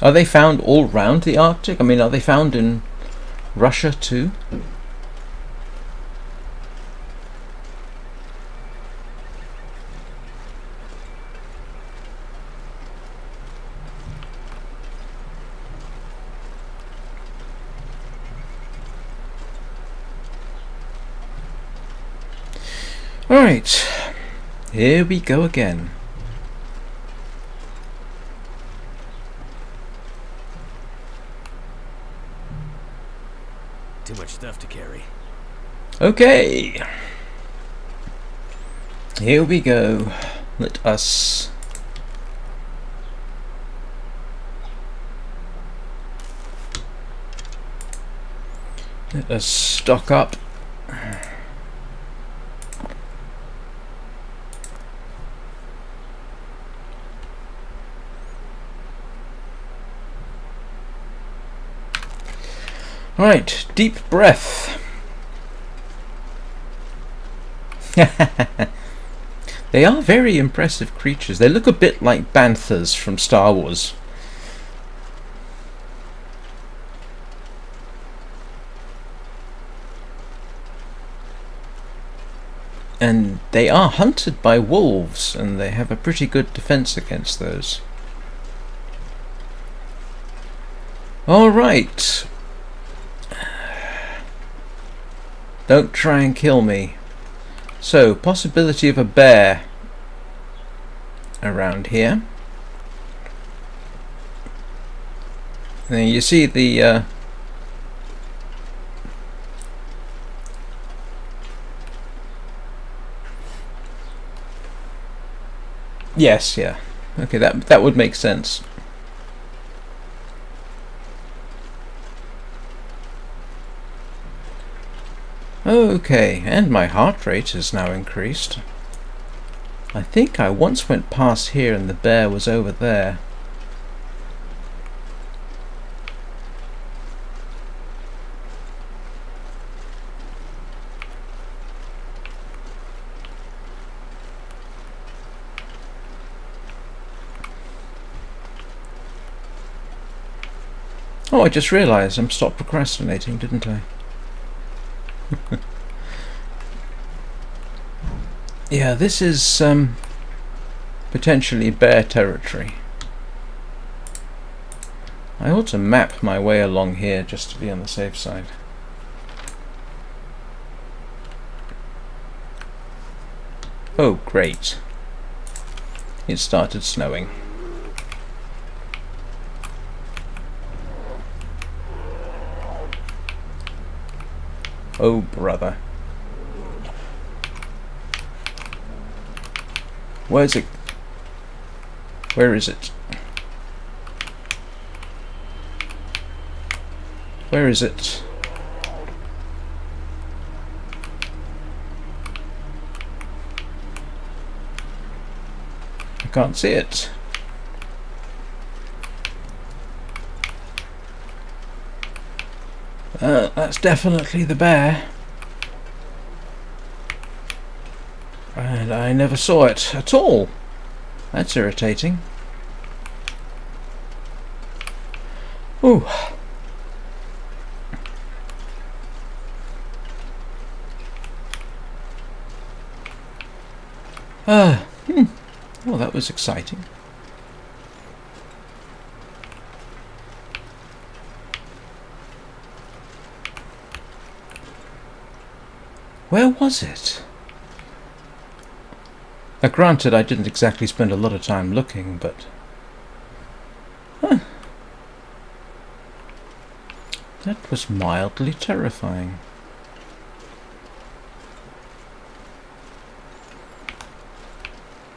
Are they found all round the Arctic? I mean, are they found in Russia too? Alright, here we go again. Too much stuff to carry. Okay, here we go. Let us stock up. Right, deep breath. They are very impressive creatures. They look a bit like banthas from Star Wars. And they are hunted by wolves, and they have a pretty good defense against those. Alright. Don't try and kill me. So, possibility of a bear around here. Now you see the yes, yeah. Okay, that would make sense. Okay, and my heart rate is now increased. I think I once went past here and the bear was over there. Oh, I just realised I'm stopped procrastinating, didn't I? Yeah, this is potentially bear territory. I ought to map my way along here just to be on the safe side. Oh, great. It started snowing. Oh, brother. Where's it? Where is it? Where is it? I can't see it. That's definitely the bear. And I never saw it at all. That's irritating. Ooh. Well, that was exciting. Where was it? Now, granted, I didn't exactly spend a lot of time looking, but... That was mildly terrifying.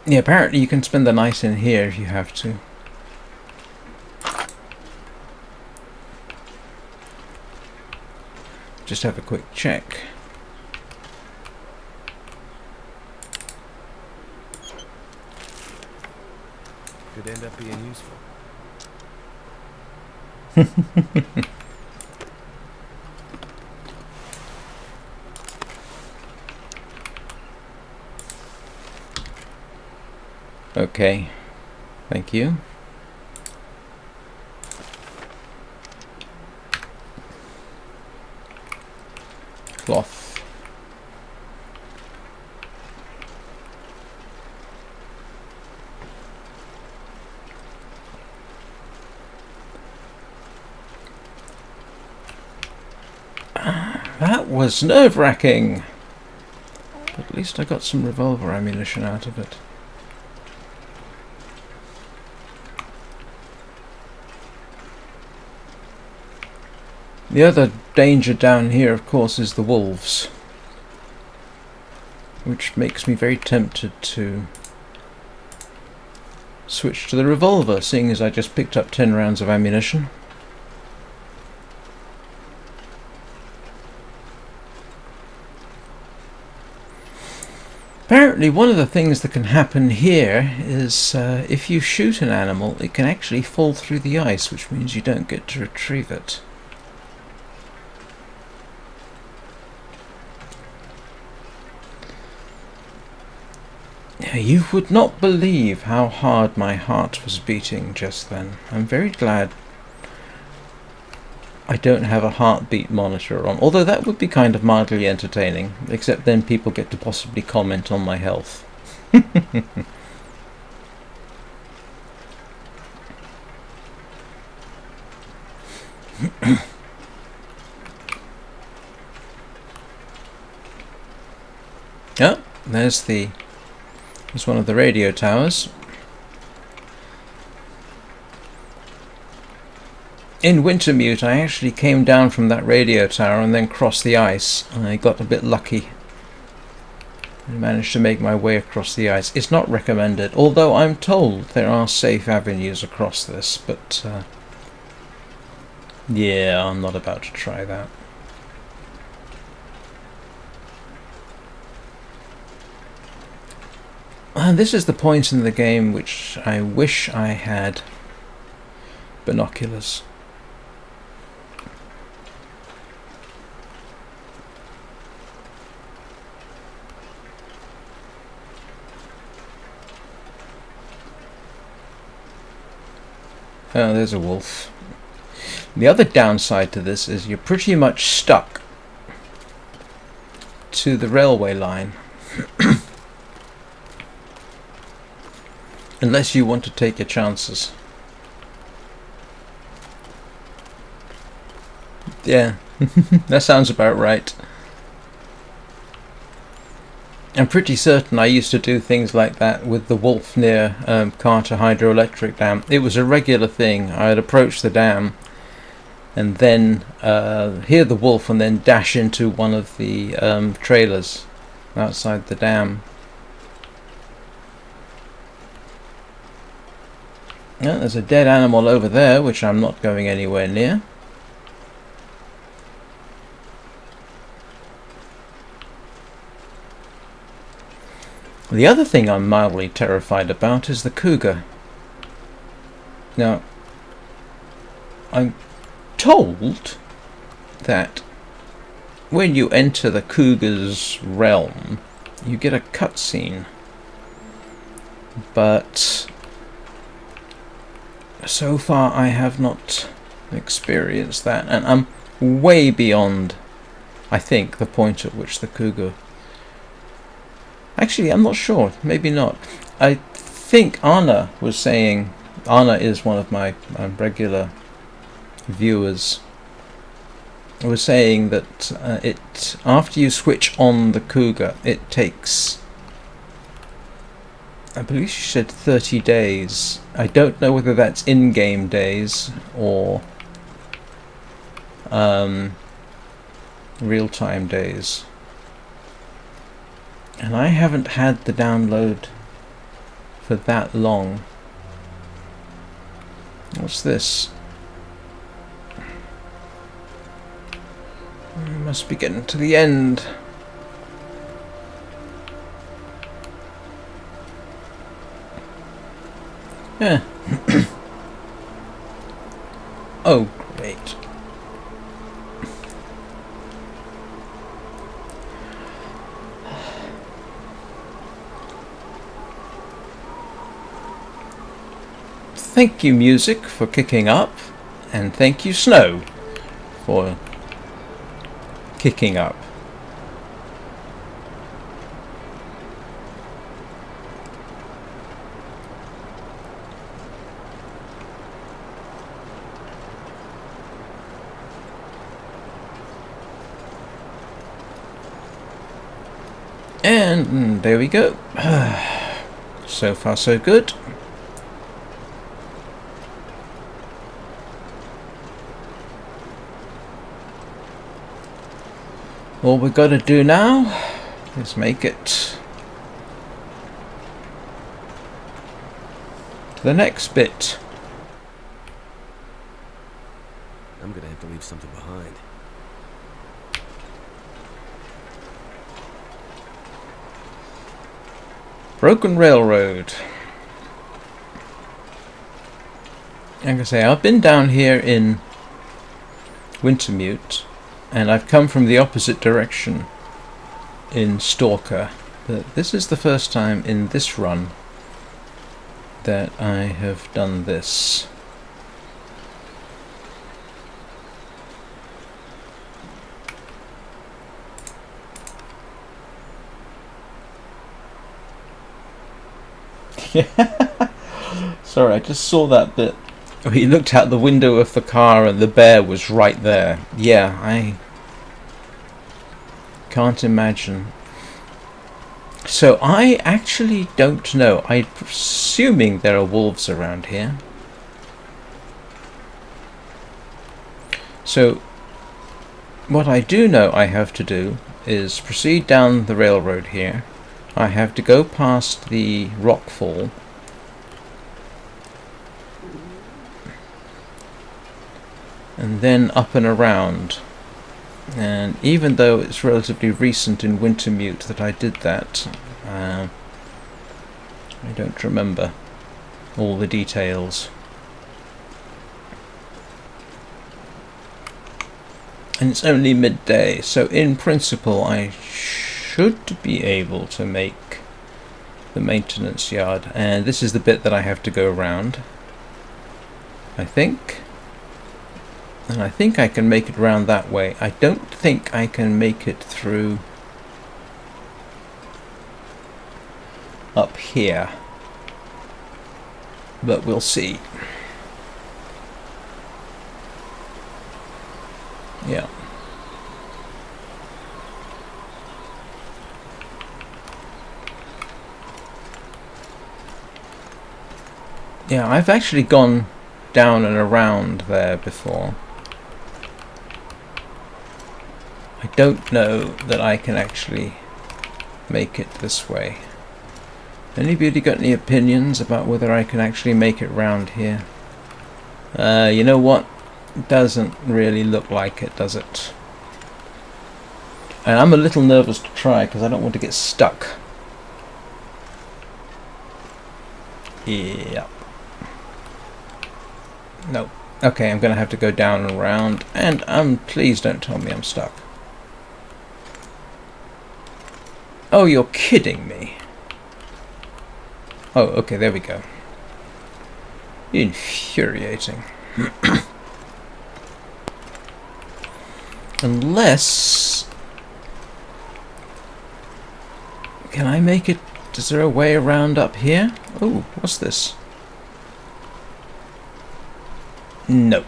Yeah, apparently you can spend the night in here if you have to. Just have a quick check. Could end up being useful. Okay, thank you. Cloth. That was nerve-wracking. At least I got some revolver ammunition out of it. The other danger down here, of course, is the wolves, which makes me very tempted to switch to the revolver, seeing as I just picked up 10 rounds of ammunition. Apparently one of the things that can happen here is if you shoot an animal, it can actually fall through the ice, which means you don't get to retrieve it. You would not believe how hard my heart was beating just then. I'm very glad I don't have a heartbeat monitor on, although that would be kind of mildly entertaining, except then people get to possibly comment on my health. Oh, there's one of the radio towers. In Wintermute, I actually came down from that radio tower and then crossed the ice. I got a bit lucky and managed to make my way across the ice. It's not recommended, although I'm told there are safe avenues across this, but yeah, I'm not about to try that. And this is the point in the game which I wish I had binoculars. Oh, there's a wolf. The other downside to this is you're pretty much stuck to the railway line. Unless you want to take your chances. Yeah, that sounds about right. I'm pretty certain I used to do things like that with the wolf near Carter Hydroelectric Dam. It was a regular thing. I'd approach the dam and then hear the wolf and then dash into one of the trailers outside the dam. Yeah, there's a dead animal over there, which I'm not going anywhere near. The other thing I'm mildly terrified about is the cougar. Now, I'm told that when you enter the cougar's realm, you get a cutscene. But so far I have not experienced that, and I'm way beyond, I think, the point at which the cougar... Actually, I'm not sure, maybe not. I think Anna was saying, Anna is one of my regular viewers, was saying that it, after you switch on the cougar, it takes, I believe she said 30 days. I don't know whether that's in-game days or real-time days. And I haven't had the download for that long. What's this? I must be getting to the end. Yeah. Oh, great. Thank you, music, for kicking up, and thank you, snow, for kicking up. And And there we go. So far so good. All we've got to do now is make it to the next bit. I'm gonna have to leave something behind. Broken railroad. Like I say, I've been down here in Wintermute, and I've come from the opposite direction in Stalker, but this is the first time in this run that I have done this. Sorry, I just saw that bit. He looked out the window of the car and the bear was right there. Yeah, I can't imagine. So I actually don't know. I'm assuming there are wolves around here. So what I do know I have to do is proceed down the railroad here. I have to go past the rockfall and then up and around. And even though it's relatively recent in Wintermute that I did that, I don't remember all the details. And it's only midday, so in principle I should be able to make the maintenance yard. And this is the bit that I have to go around, I think. And I think I can make it round that way. I don't think I can make it through up here, but we'll see. Yeah. Yeah, I've actually gone down and around there before. I don't know that I can actually make it this way. Anybody got any opinions about whether I can actually make it round here? You know what? It doesn't really look like it, does it? And I'm a little nervous to try because I don't want to get stuck. Yeah. No. Okay, I'm going to have to go down and around. And please don't tell me I'm stuck. Oh, you're kidding me. Oh, okay, there we go. Infuriating. Unless... Can I make it... Is there a way around up here? Oh, what's this? Nope.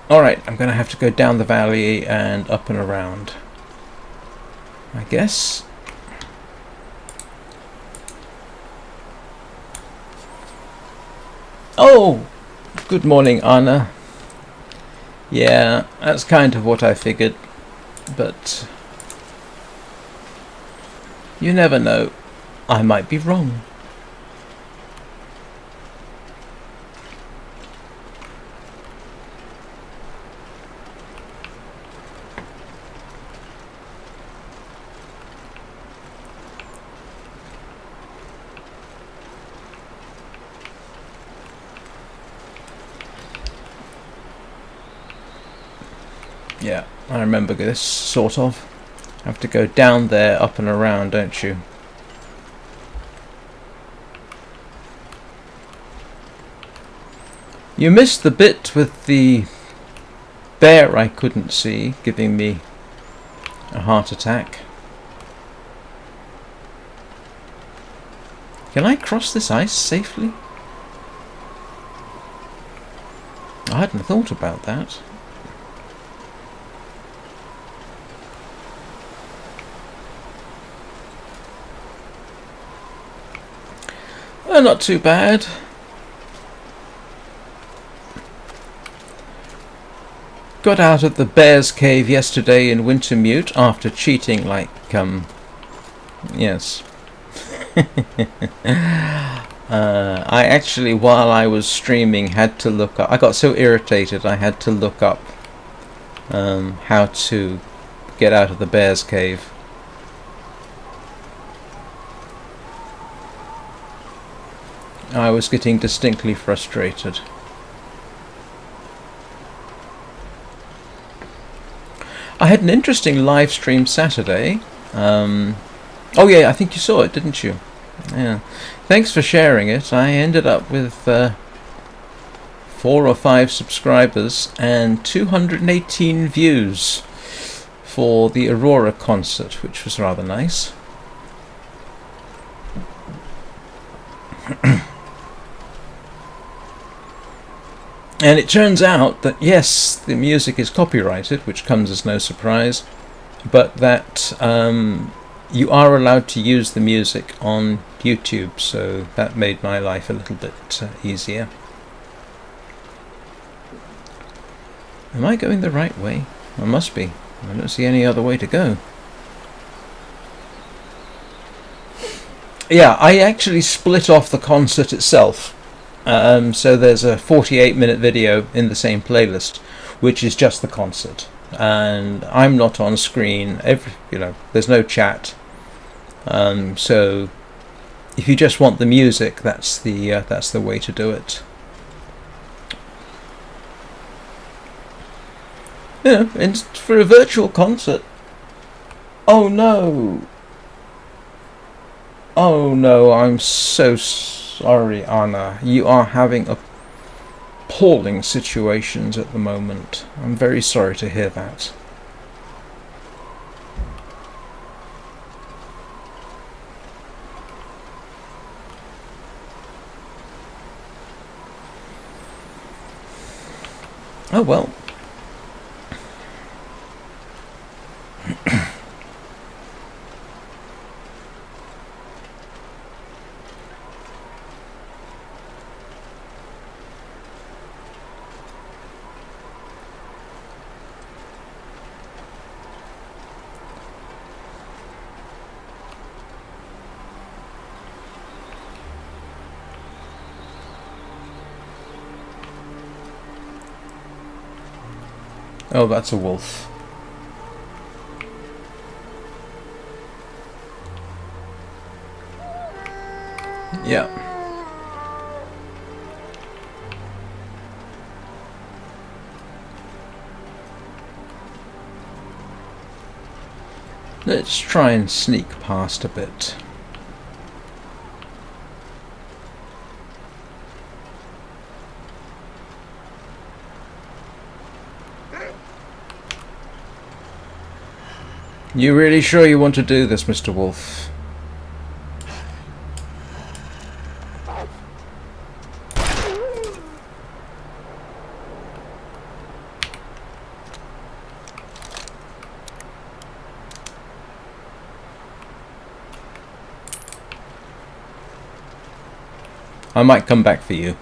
Alright, I'm going to have to go down the valley and up and around, I guess. Oh! Good morning, Anna. Yeah, that's kind of what I figured, but you never know. I might be wrong. Yeah, I remember this, sort of. Have to go down there, up and around, don't you? You missed the bit with the bear I couldn't see, giving me a heart attack. Can I cross this ice safely? I hadn't thought about that. Not too bad. Got out of the bear's cave yesterday in Wintermute after cheating like, yes. I actually, while I was streaming, had to look up. I got so irritated I had to look up how to get out of the bear's cave. I was getting distinctly frustrated. I had an interesting live stream Saturday. Oh yeah, I think you saw it, didn't you? Yeah. Thanks for sharing it. I ended up with 4 or 5 subscribers and 218 views for the Aurora concert, which was rather nice. And it turns out that yes, the music is copyrighted, which comes as no surprise, but that you are allowed to use the music on YouTube, so that made my life a little bit easier. Am I going the right way? I must be. I don't see any other way to go. Yeah, I actually split off the concert itself. So there's a 48-minute video in the same playlist, which is just the concert, and I'm not on screen. There's no chat. So if you just want the music, that's the way to do it. And for a virtual concert. Oh no! Oh no! I'm so sorry, Anna. You are having appalling situations at the moment. I'm very sorry to hear that. Oh well. Oh, that's a wolf. Yeah. Let's try and sneak past a bit. You really sure you want to do this, Mr. Wolf? I might come back for you.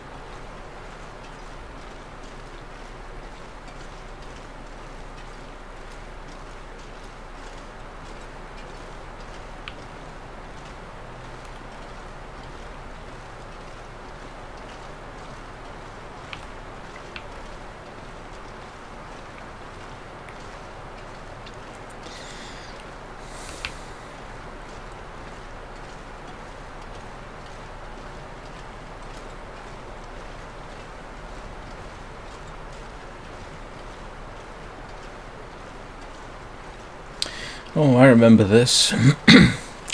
Oh, I remember this.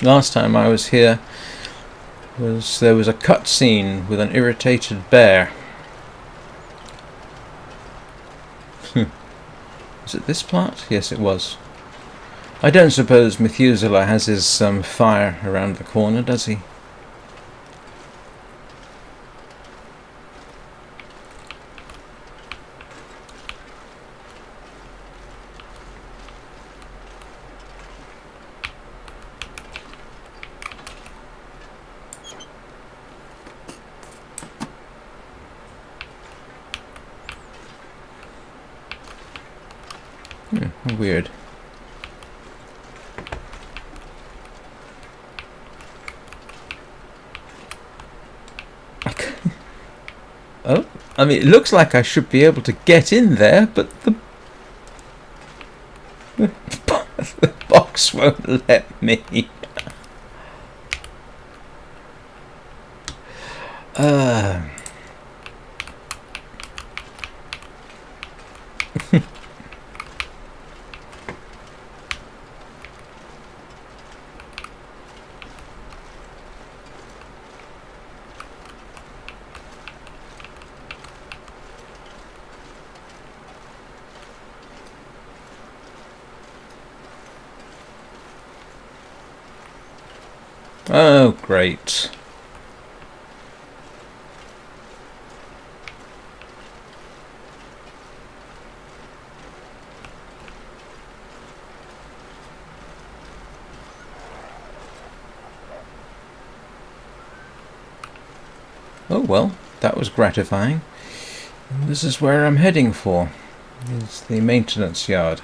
Last time I was here, there was a cutscene with an irritated bear. Was it this part? Yes, it was. I don't suppose Methuselah has his fire around the corner, does he? Weird. Oh, I mean, it looks like I should be able to get in there, but the box won't let me. Oh, great. Oh well, that was gratifying. This is where I'm heading for. It's the maintenance yard.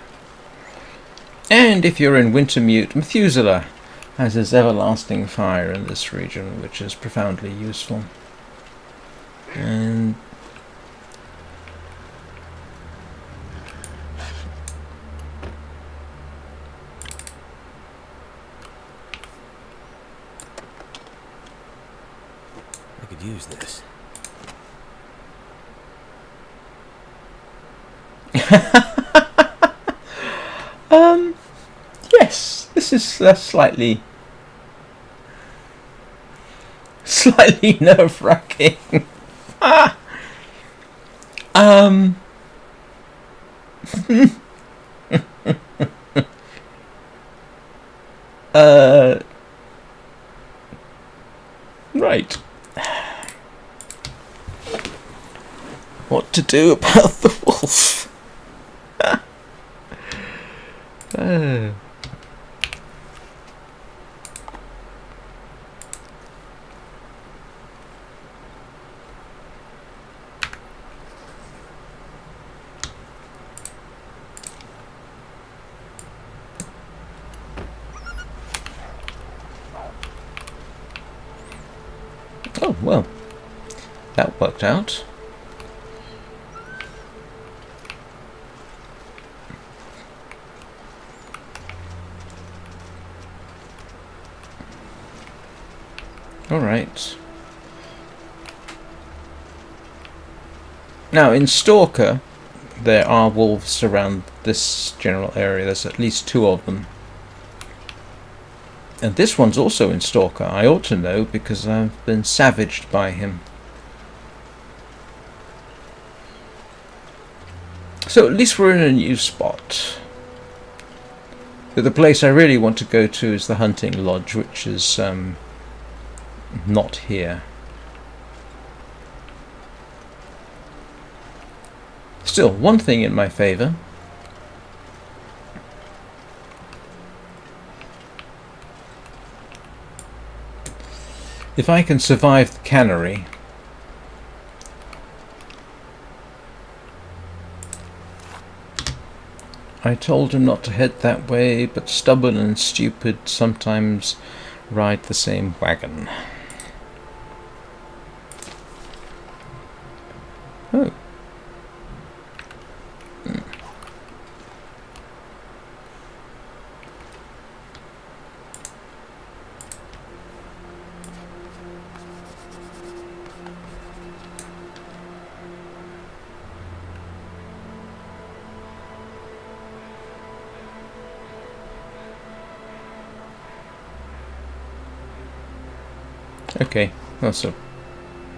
And if you're in Wintermute, Methuselah has his everlasting fire in this region, which is profoundly useful. And I could use this. yes, this is slightly nerve-wracking. Right. What to do about the wolf? Oh, well, that worked out. All right. Now, in Stalker, there are wolves around this general area. There's at least 2 of them. And this one's also in Stalker. I ought to know because I've been savaged by him. So at least we're in a new spot. But the place I really want to go to is the hunting lodge, which is not here. Still, one thing in my favour. If I can survive the cannery, I told him not to head that way, but stubborn and stupid sometimes ride the same wagon. Oh. Okay, well, so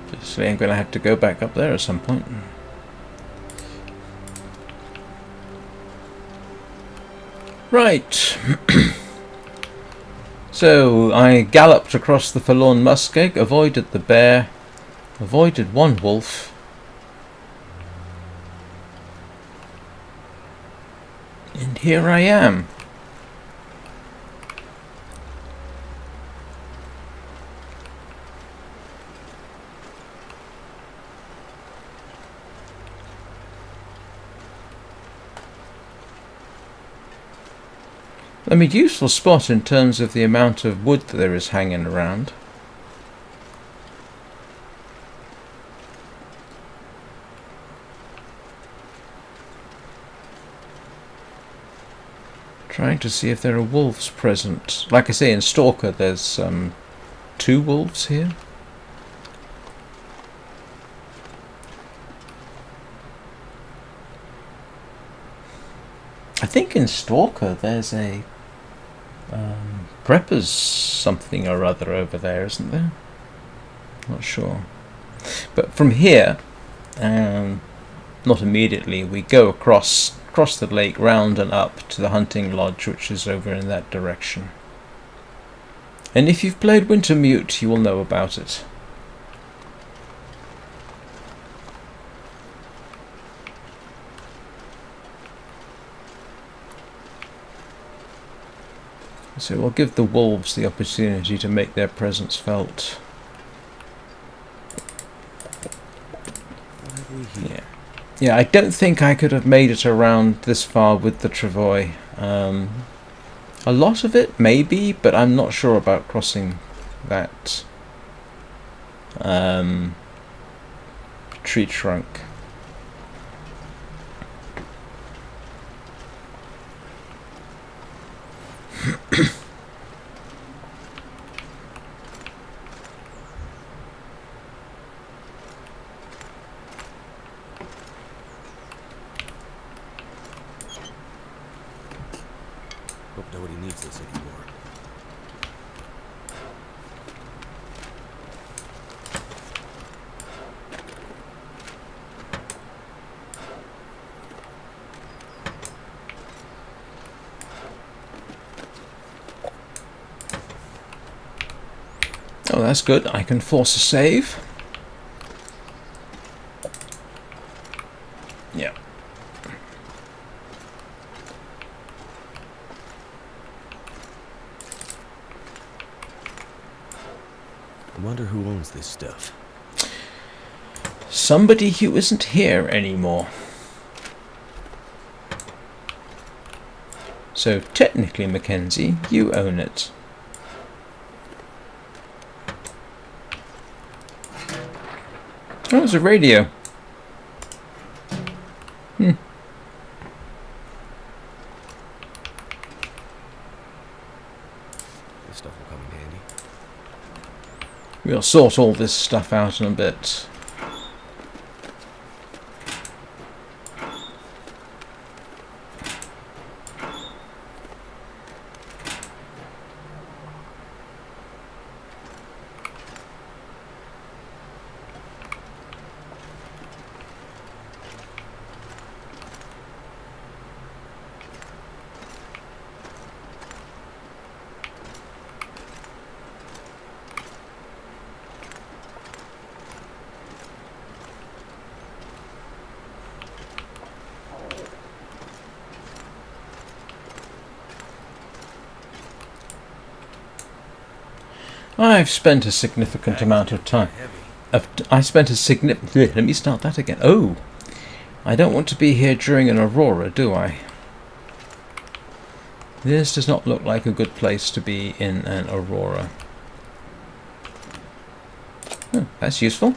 obviously I'm going to have to go back up there at some point. Right. So I galloped across the Forlorn Muskeg, avoided the bear, avoided one wolf, and here I am. I mean, useful spot in terms of the amount of wood that there is hanging around. Trying to see if there are wolves present. Like I say, in Stalker there's 2 wolves here. I think in Stalker there's a Prepper's something or other over there, isn't there? Not sure. But from here, not immediately, we go across the lake, round and up to the hunting lodge, which is over in that direction. And if you've played Wintermute, you will know about it. So we'll give the wolves the opportunity to make their presence felt. Yeah. Yeah, I don't think I could have made it around this far with the travois. A lot of it, maybe, but I'm not sure about crossing that tree trunk. Hope nobody needs this anymore. Oh, that's good. I can force a save. Yeah. I wonder who owns this stuff. Somebody who isn't here anymore. So technically, Mackenzie, you own it. Oh, it's a radio. This stuff will come in handy. We'll sort all this stuff out in a bit. I've spent a significant amount of time. I spent a significant. Let me start that again. Oh, I don't want to be here during an aurora, do I? This does not look like a good place to be in an aurora. Oh, that's useful.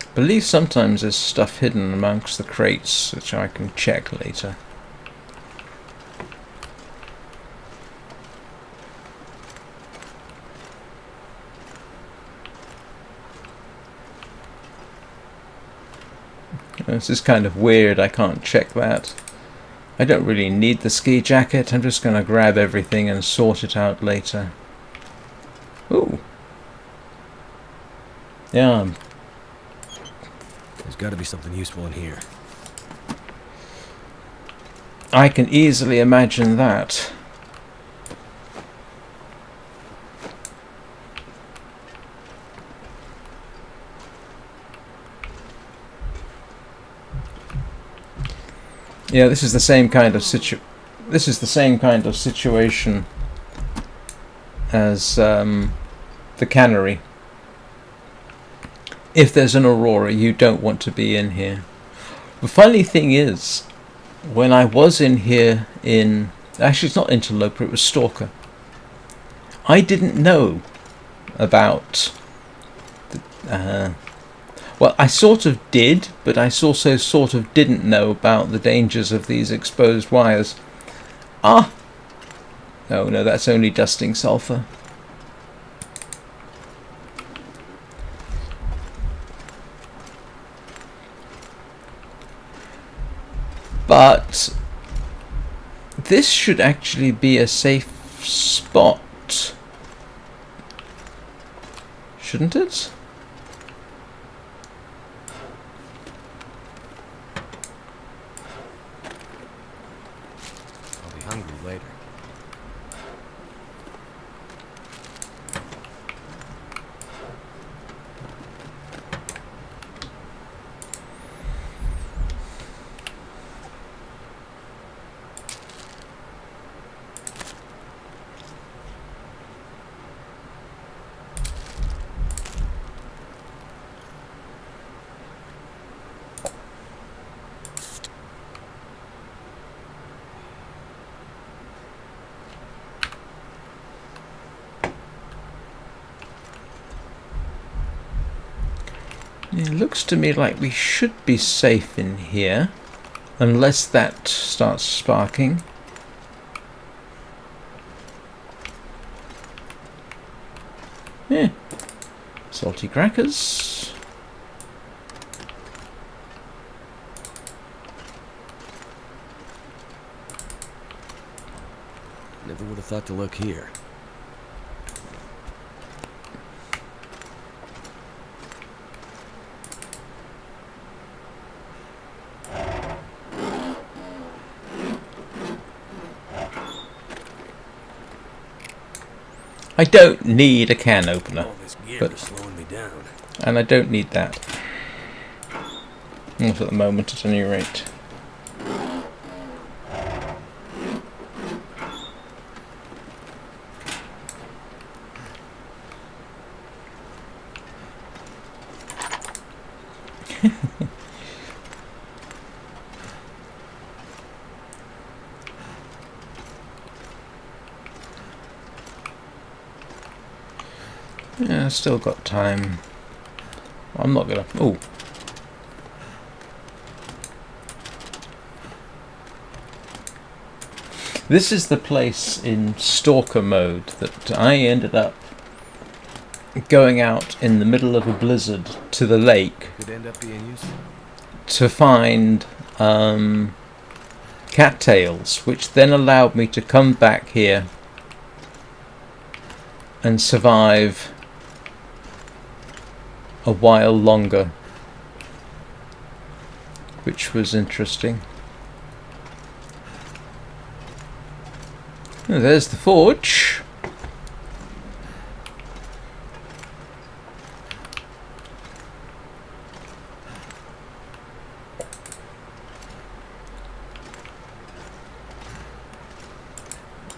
I believe sometimes there's stuff hidden amongst the crates, which I can check later. This is kind of weird, I can't check that. I don't really need the ski jacket, I'm just going to grab everything and sort it out later. Ooh. Yeah, There's got to be something useful in here. I can easily imagine that. Yeah, this is the same kind of situation as the cannery. If there's an aurora, you don't want to be in here. The funny thing is, when I was in here actually it's not Interloper, it was Stalker, I didn't know about well, I sort of did, but I also sort of didn't know about the dangers of these exposed wires. Oh no, that's only dusting sulfur. But this should actually be a safe spot, shouldn't it? I'll be hungry later. It looks to me like we should be safe in here, unless that starts sparking. Yeah, salty crackers. Never would have thought to look here. I don't need a can opener, All this gear but is slowing me down. and I don't need that. Not at the moment, at any rate. Yeah, still got time. I'm not gonna. Oh. This is the place in Stalker mode that I ended up going out in the middle of a blizzard to the lake Could end up being useful. to find cattails, which then allowed me to come back here and survive a while longer, which was interesting. Oh, there's the forge.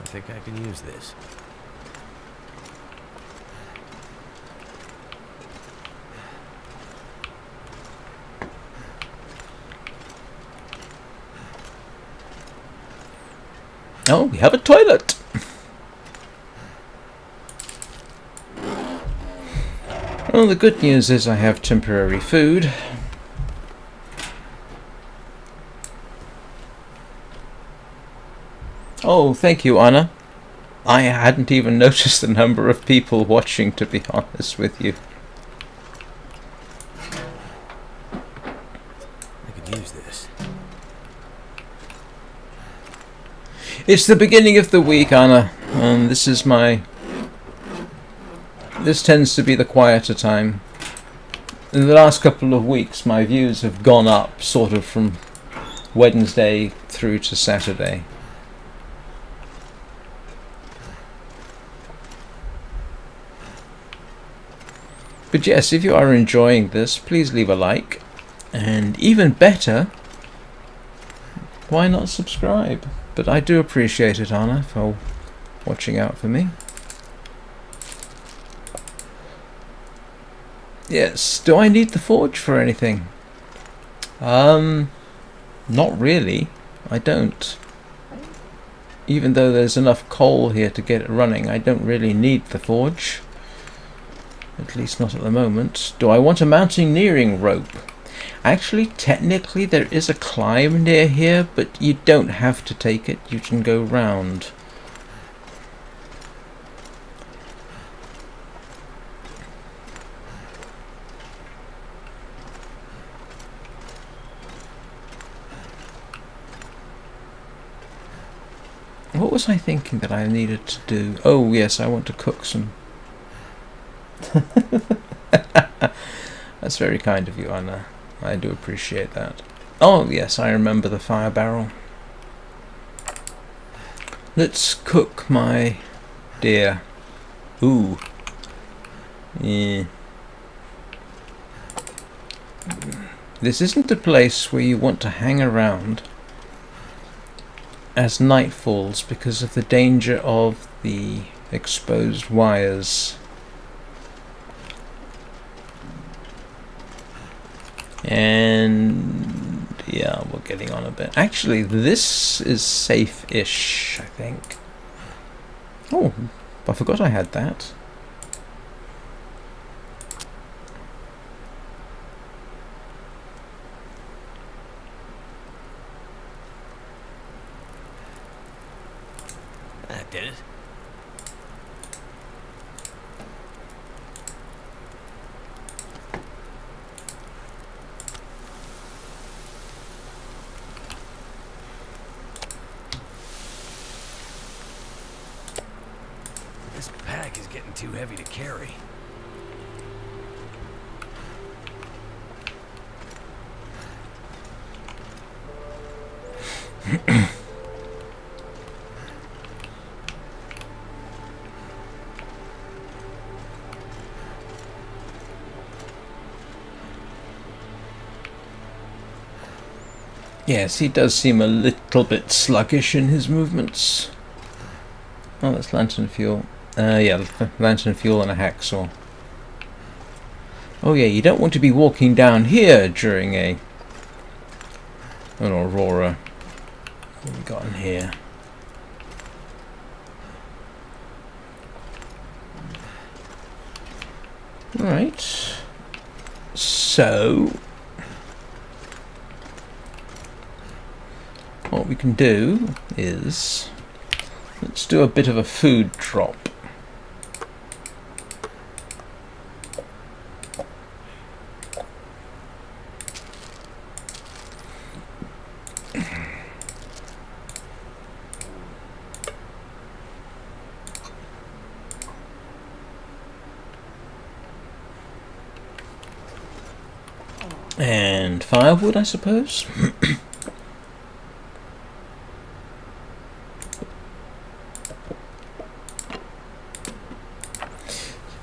I think I can use this. Oh, we have a toilet. Well, the good news is I have temporary food. Oh, thank you, Anna. I hadn't even noticed the number of people watching, to be honest with you. I could use this. It's the beginning of the week, Anna, and this tends to be the quieter time. In the last couple of weeks, my views have gone up, sort of from Wednesday through to Saturday. But yes, if you are enjoying this, please leave a like, and even better, why not subscribe? But I do appreciate it, Anna, for watching out for me. Yes, do I need the forge for anything? Not really. I don't. Even though there's enough coal here to get it running, I don't really need the forge. At least not at the moment. Do I want a mountaineering rope? Actually, technically there is a climb near here, but you don't have to take it. You can go round. What was I thinking that I needed to do? Oh yes, I want to cook some. That's very kind of you, Anna. I do appreciate that. Oh yes, I remember the fire barrel. Let's cook my deer. Ooh. Yeah. This isn't a place where you want to hang around as night falls because of the danger of the exposed wires. And yeah, we're getting on a bit. Actually, this is safe-ish, I think. Oh, I forgot I had that. That did it. This pack is getting too heavy to carry. Yes, he does seem a little bit sluggish in his movements. Oh, that's lantern fuel. Yeah, lantern fuel and a hacksaw. Oh yeah, you don't want to be walking down here during an aurora. What have we got in here? Right. So what we can do is let's do a bit of a food drop. And firewood, I suppose.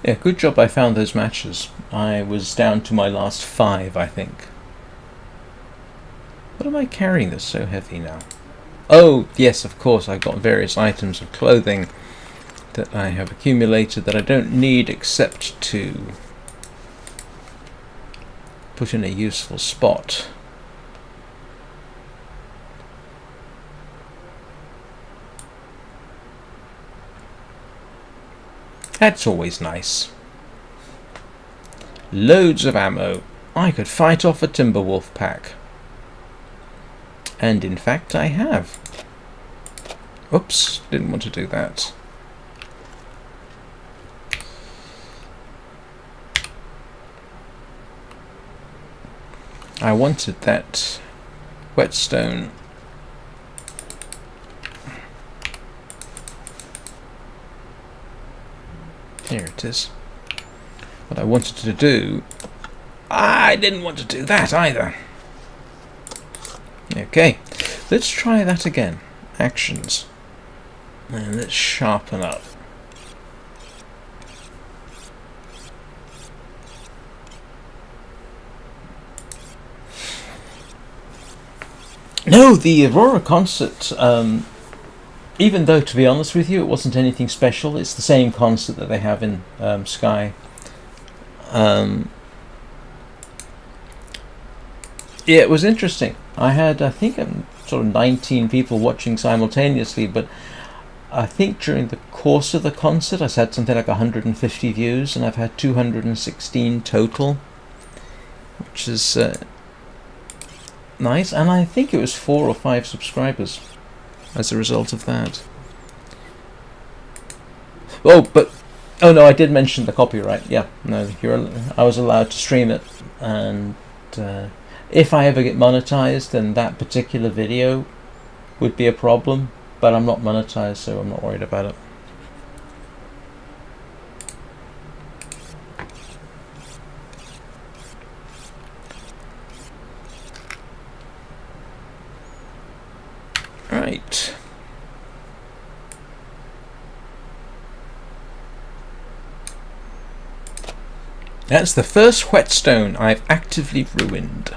Yeah, good job I found those matches. I was down to my last 5, I think. What am I carrying that's so heavy now? Oh, yes, of course, I've got various items of clothing that I have accumulated that I don't need except to put in a useful spot. That's always nice. Loads of ammo. I could fight off a Timberwolf pack. And in fact I have. Oops, didn't want to do that. I wanted that whetstone. Here it is. What I wanted to do... I didn't want to do that either. Okay, let's try that again. Actions. And let's sharpen up. No, the Aurora concert, even though, to be honest with you, it wasn't anything special, it's the same concert that they have in Sky. Yeah, it was interesting. I had, I think, sort of 19 people watching simultaneously, but I think during the course of the concert I had something like 150 views, and I've had 216 total, which is nice. And I think it was 4 or 5 subscribers as a result of that. Oh no, I did mention the copyright. Yeah, no, I was allowed to stream it, and if I ever get monetized, then that particular video would be a problem. But I'm not monetized, so I'm not worried about it. Right. That's the first whetstone I've actively ruined.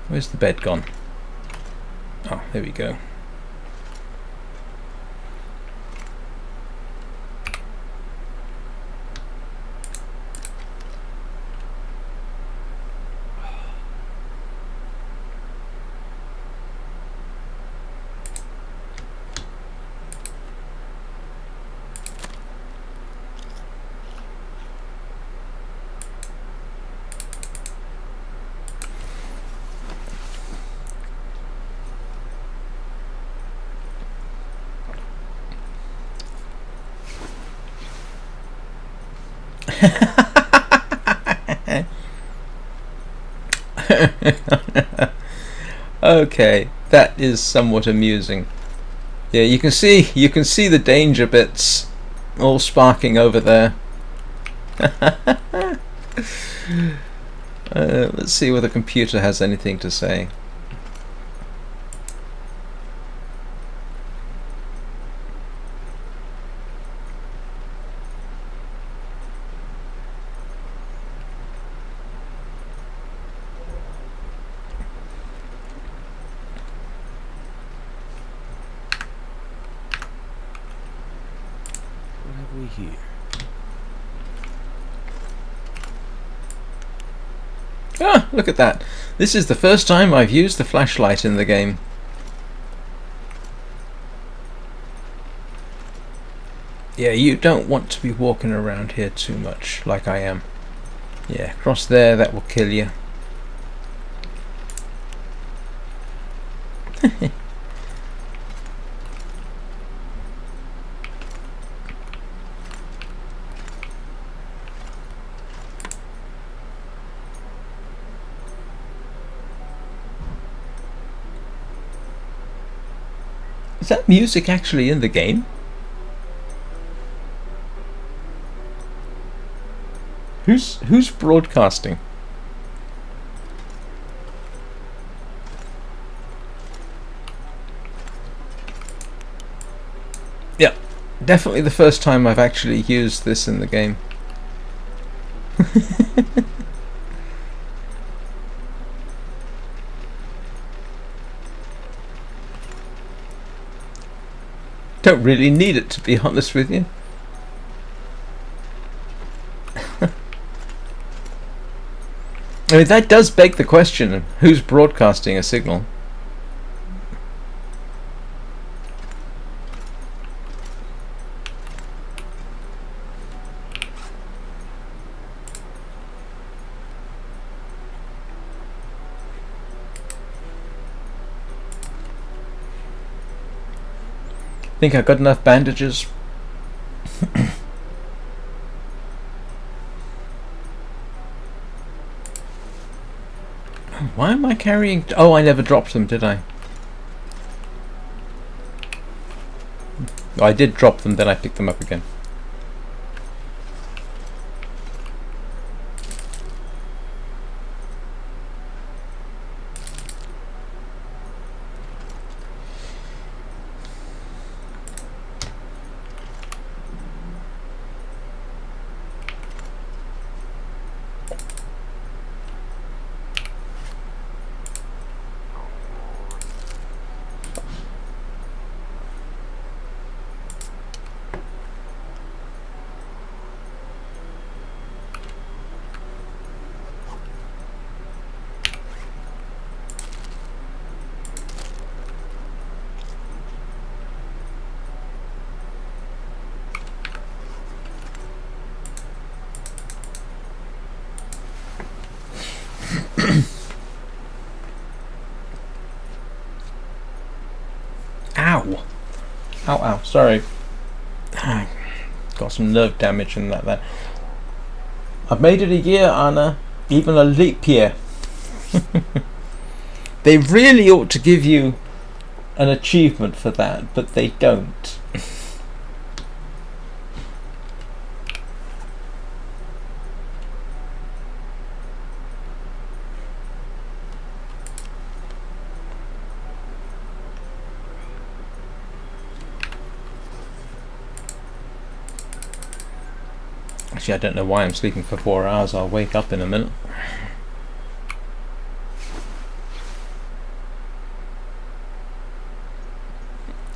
Where's the bed gone? Oh, there we go. Okay, that is somewhat amusing. Yeah, you can see the danger bits all sparking over there. Let's see whether the computer has anything to say. Here. Ah, look at that. This is the first time I've used the flashlight in the game. Yeah, you don't want to be walking around here too much, like I am. Yeah, cross there, that will kill you. Is that music actually in the game? Who's broadcasting? Yeah, definitely the first time I've actually used this in the game. Don't really need it, to be honest with you. I mean, that does beg the question, who's broadcasting a signal? Think I got enough bandages? Why am I carrying... Oh, I never dropped them, did I? I did drop them, then I picked them up again. Ow, ow, sorry. Got some nerve damage in that there. I've made it a year, Anna. Even a leap year. They really ought to give you an achievement for that, but they don't. Actually, I don't know why I'm sleeping for 4 hours. I'll wake up in a minute.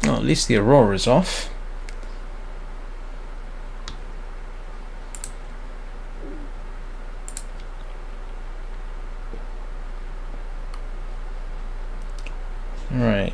Well, at least the aurora's off. Right.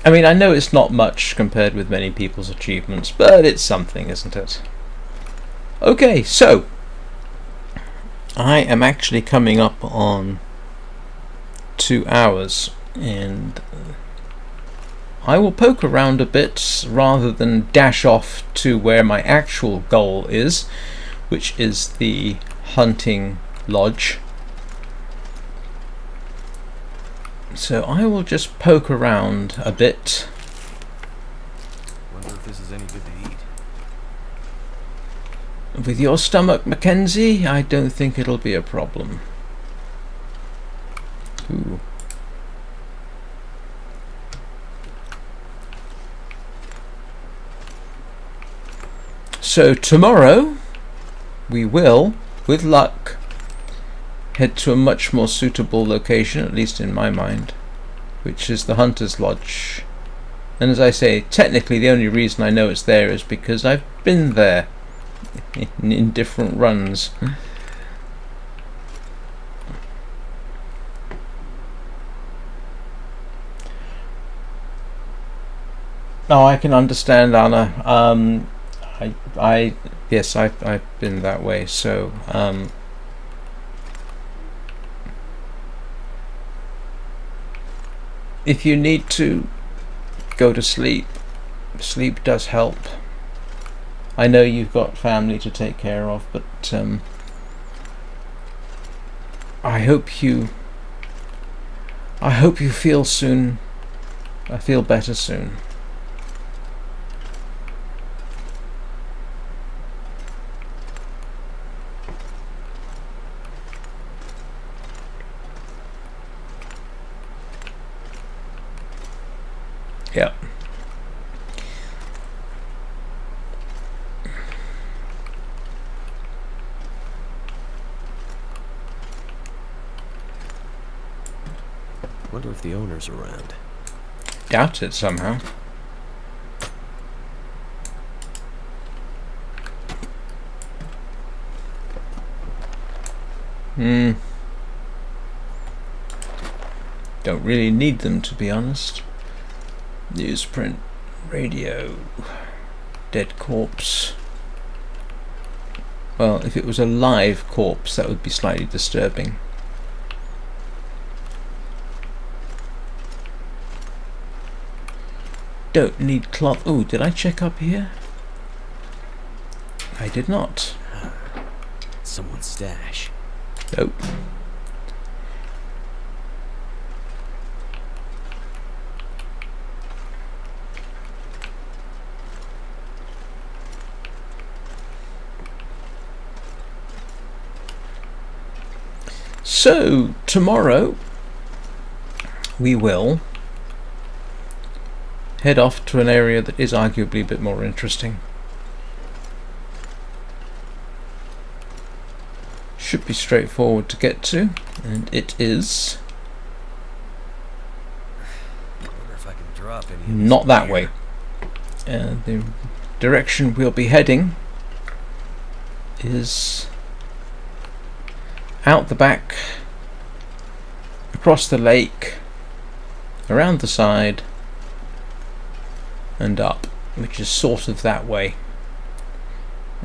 I mean, I know it's not much compared with many people's achievements, but it's something, isn't it? Okay, so I am actually coming up on 2 hours, and I will poke around a bit rather than dash off to where my actual goal is, which is the hunting lodge. So I will just poke around a bit. Wonder if this is any good to eat. With your stomach, Mackenzie, I don't think it'll be a problem. Ooh. So tomorrow we will, with luck, head to a much more suitable location, at least in my mind, which is the Hunter's Lodge. And as I say, technically the only reason I know it's there is because I've been there in different runs. Oh, I can understand, Anna. Yes, I've been that way, so if you need to go to sleep, sleep does help. I know you've got family to take care of, but I hope you feel soon. I feel better soon. Yeah. Wonder if the owner's around. Doubt it somehow. Don't really need them, to be honest. Newsprint, radio, dead corpse. Well, if it was a live corpse, that would be slightly disturbing. Don't need cloth. Oh, did I check up here? I did not. Someone's stash. Nope. So, tomorrow we will head off to an area that is arguably a bit more interesting. Should be straightforward to get to, and it is I wonder if I can drop any of this not that gear. way. The direction we'll be heading is out the back, across the lake, around the side, and up, which is sort of that way.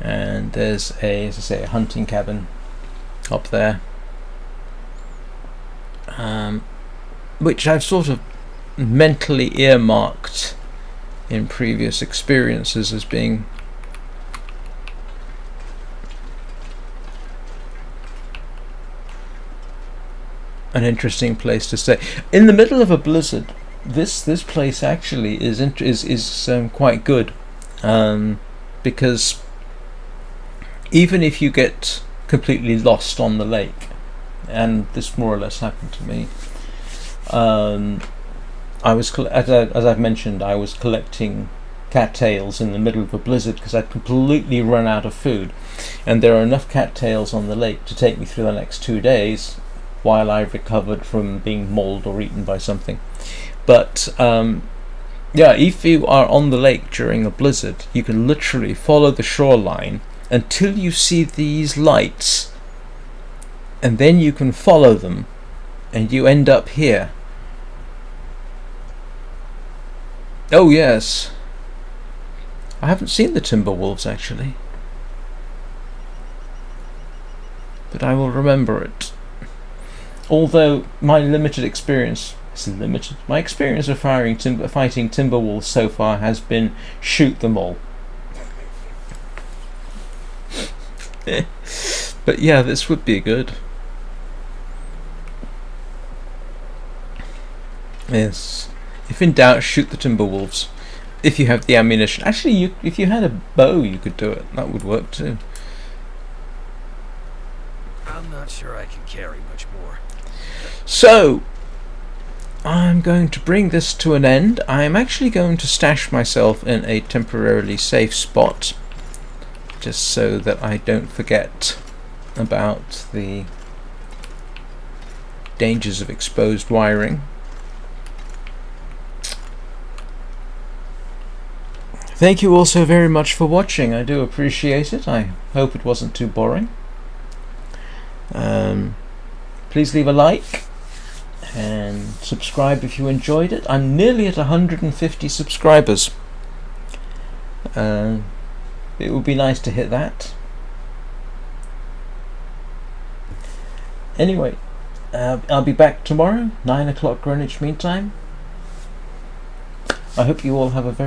And there's a, as I say, a hunting cabin up there, which I've sort of mentally earmarked in previous experiences as being an interesting place to stay in the middle of a blizzard. This place actually is quite good, because even if you get completely lost on the lake, and this more or less happened to me, I was as I've mentioned, I was collecting cattails in the middle of a blizzard because I'd completely run out of food, and there are enough cattails on the lake to take me through the next 2 days while I recovered from being mauled or eaten by something. But yeah, if you are on the lake during a blizzard, you can literally follow the shoreline until you see these lights, and then you can follow them and you end up here. Oh yes, I haven't seen the timber wolves actually, but I will remember it. Although my limited experience is limited, my experience of fighting timber wolves so far has been shoot them all. But yeah, this would be good. Yes. If in doubt, shoot the timber wolves. If you have the ammunition. Actually, if you had a bow, you could do it. That would work too. I'm not sure I can carry much more. So, I'm going to bring this to an end. I'm actually going to stash myself in a temporarily safe spot, just so that I don't forget about the dangers of exposed wiring. Thank you all so very much for watching. I do appreciate it. I hope it wasn't too boring. Please leave a like and subscribe if you enjoyed it. I'm nearly at 150 subscribers. It would be nice to hit that. Anyway, I'll be back tomorrow, 9 o'clock Greenwich Mean Time. I hope you all have a very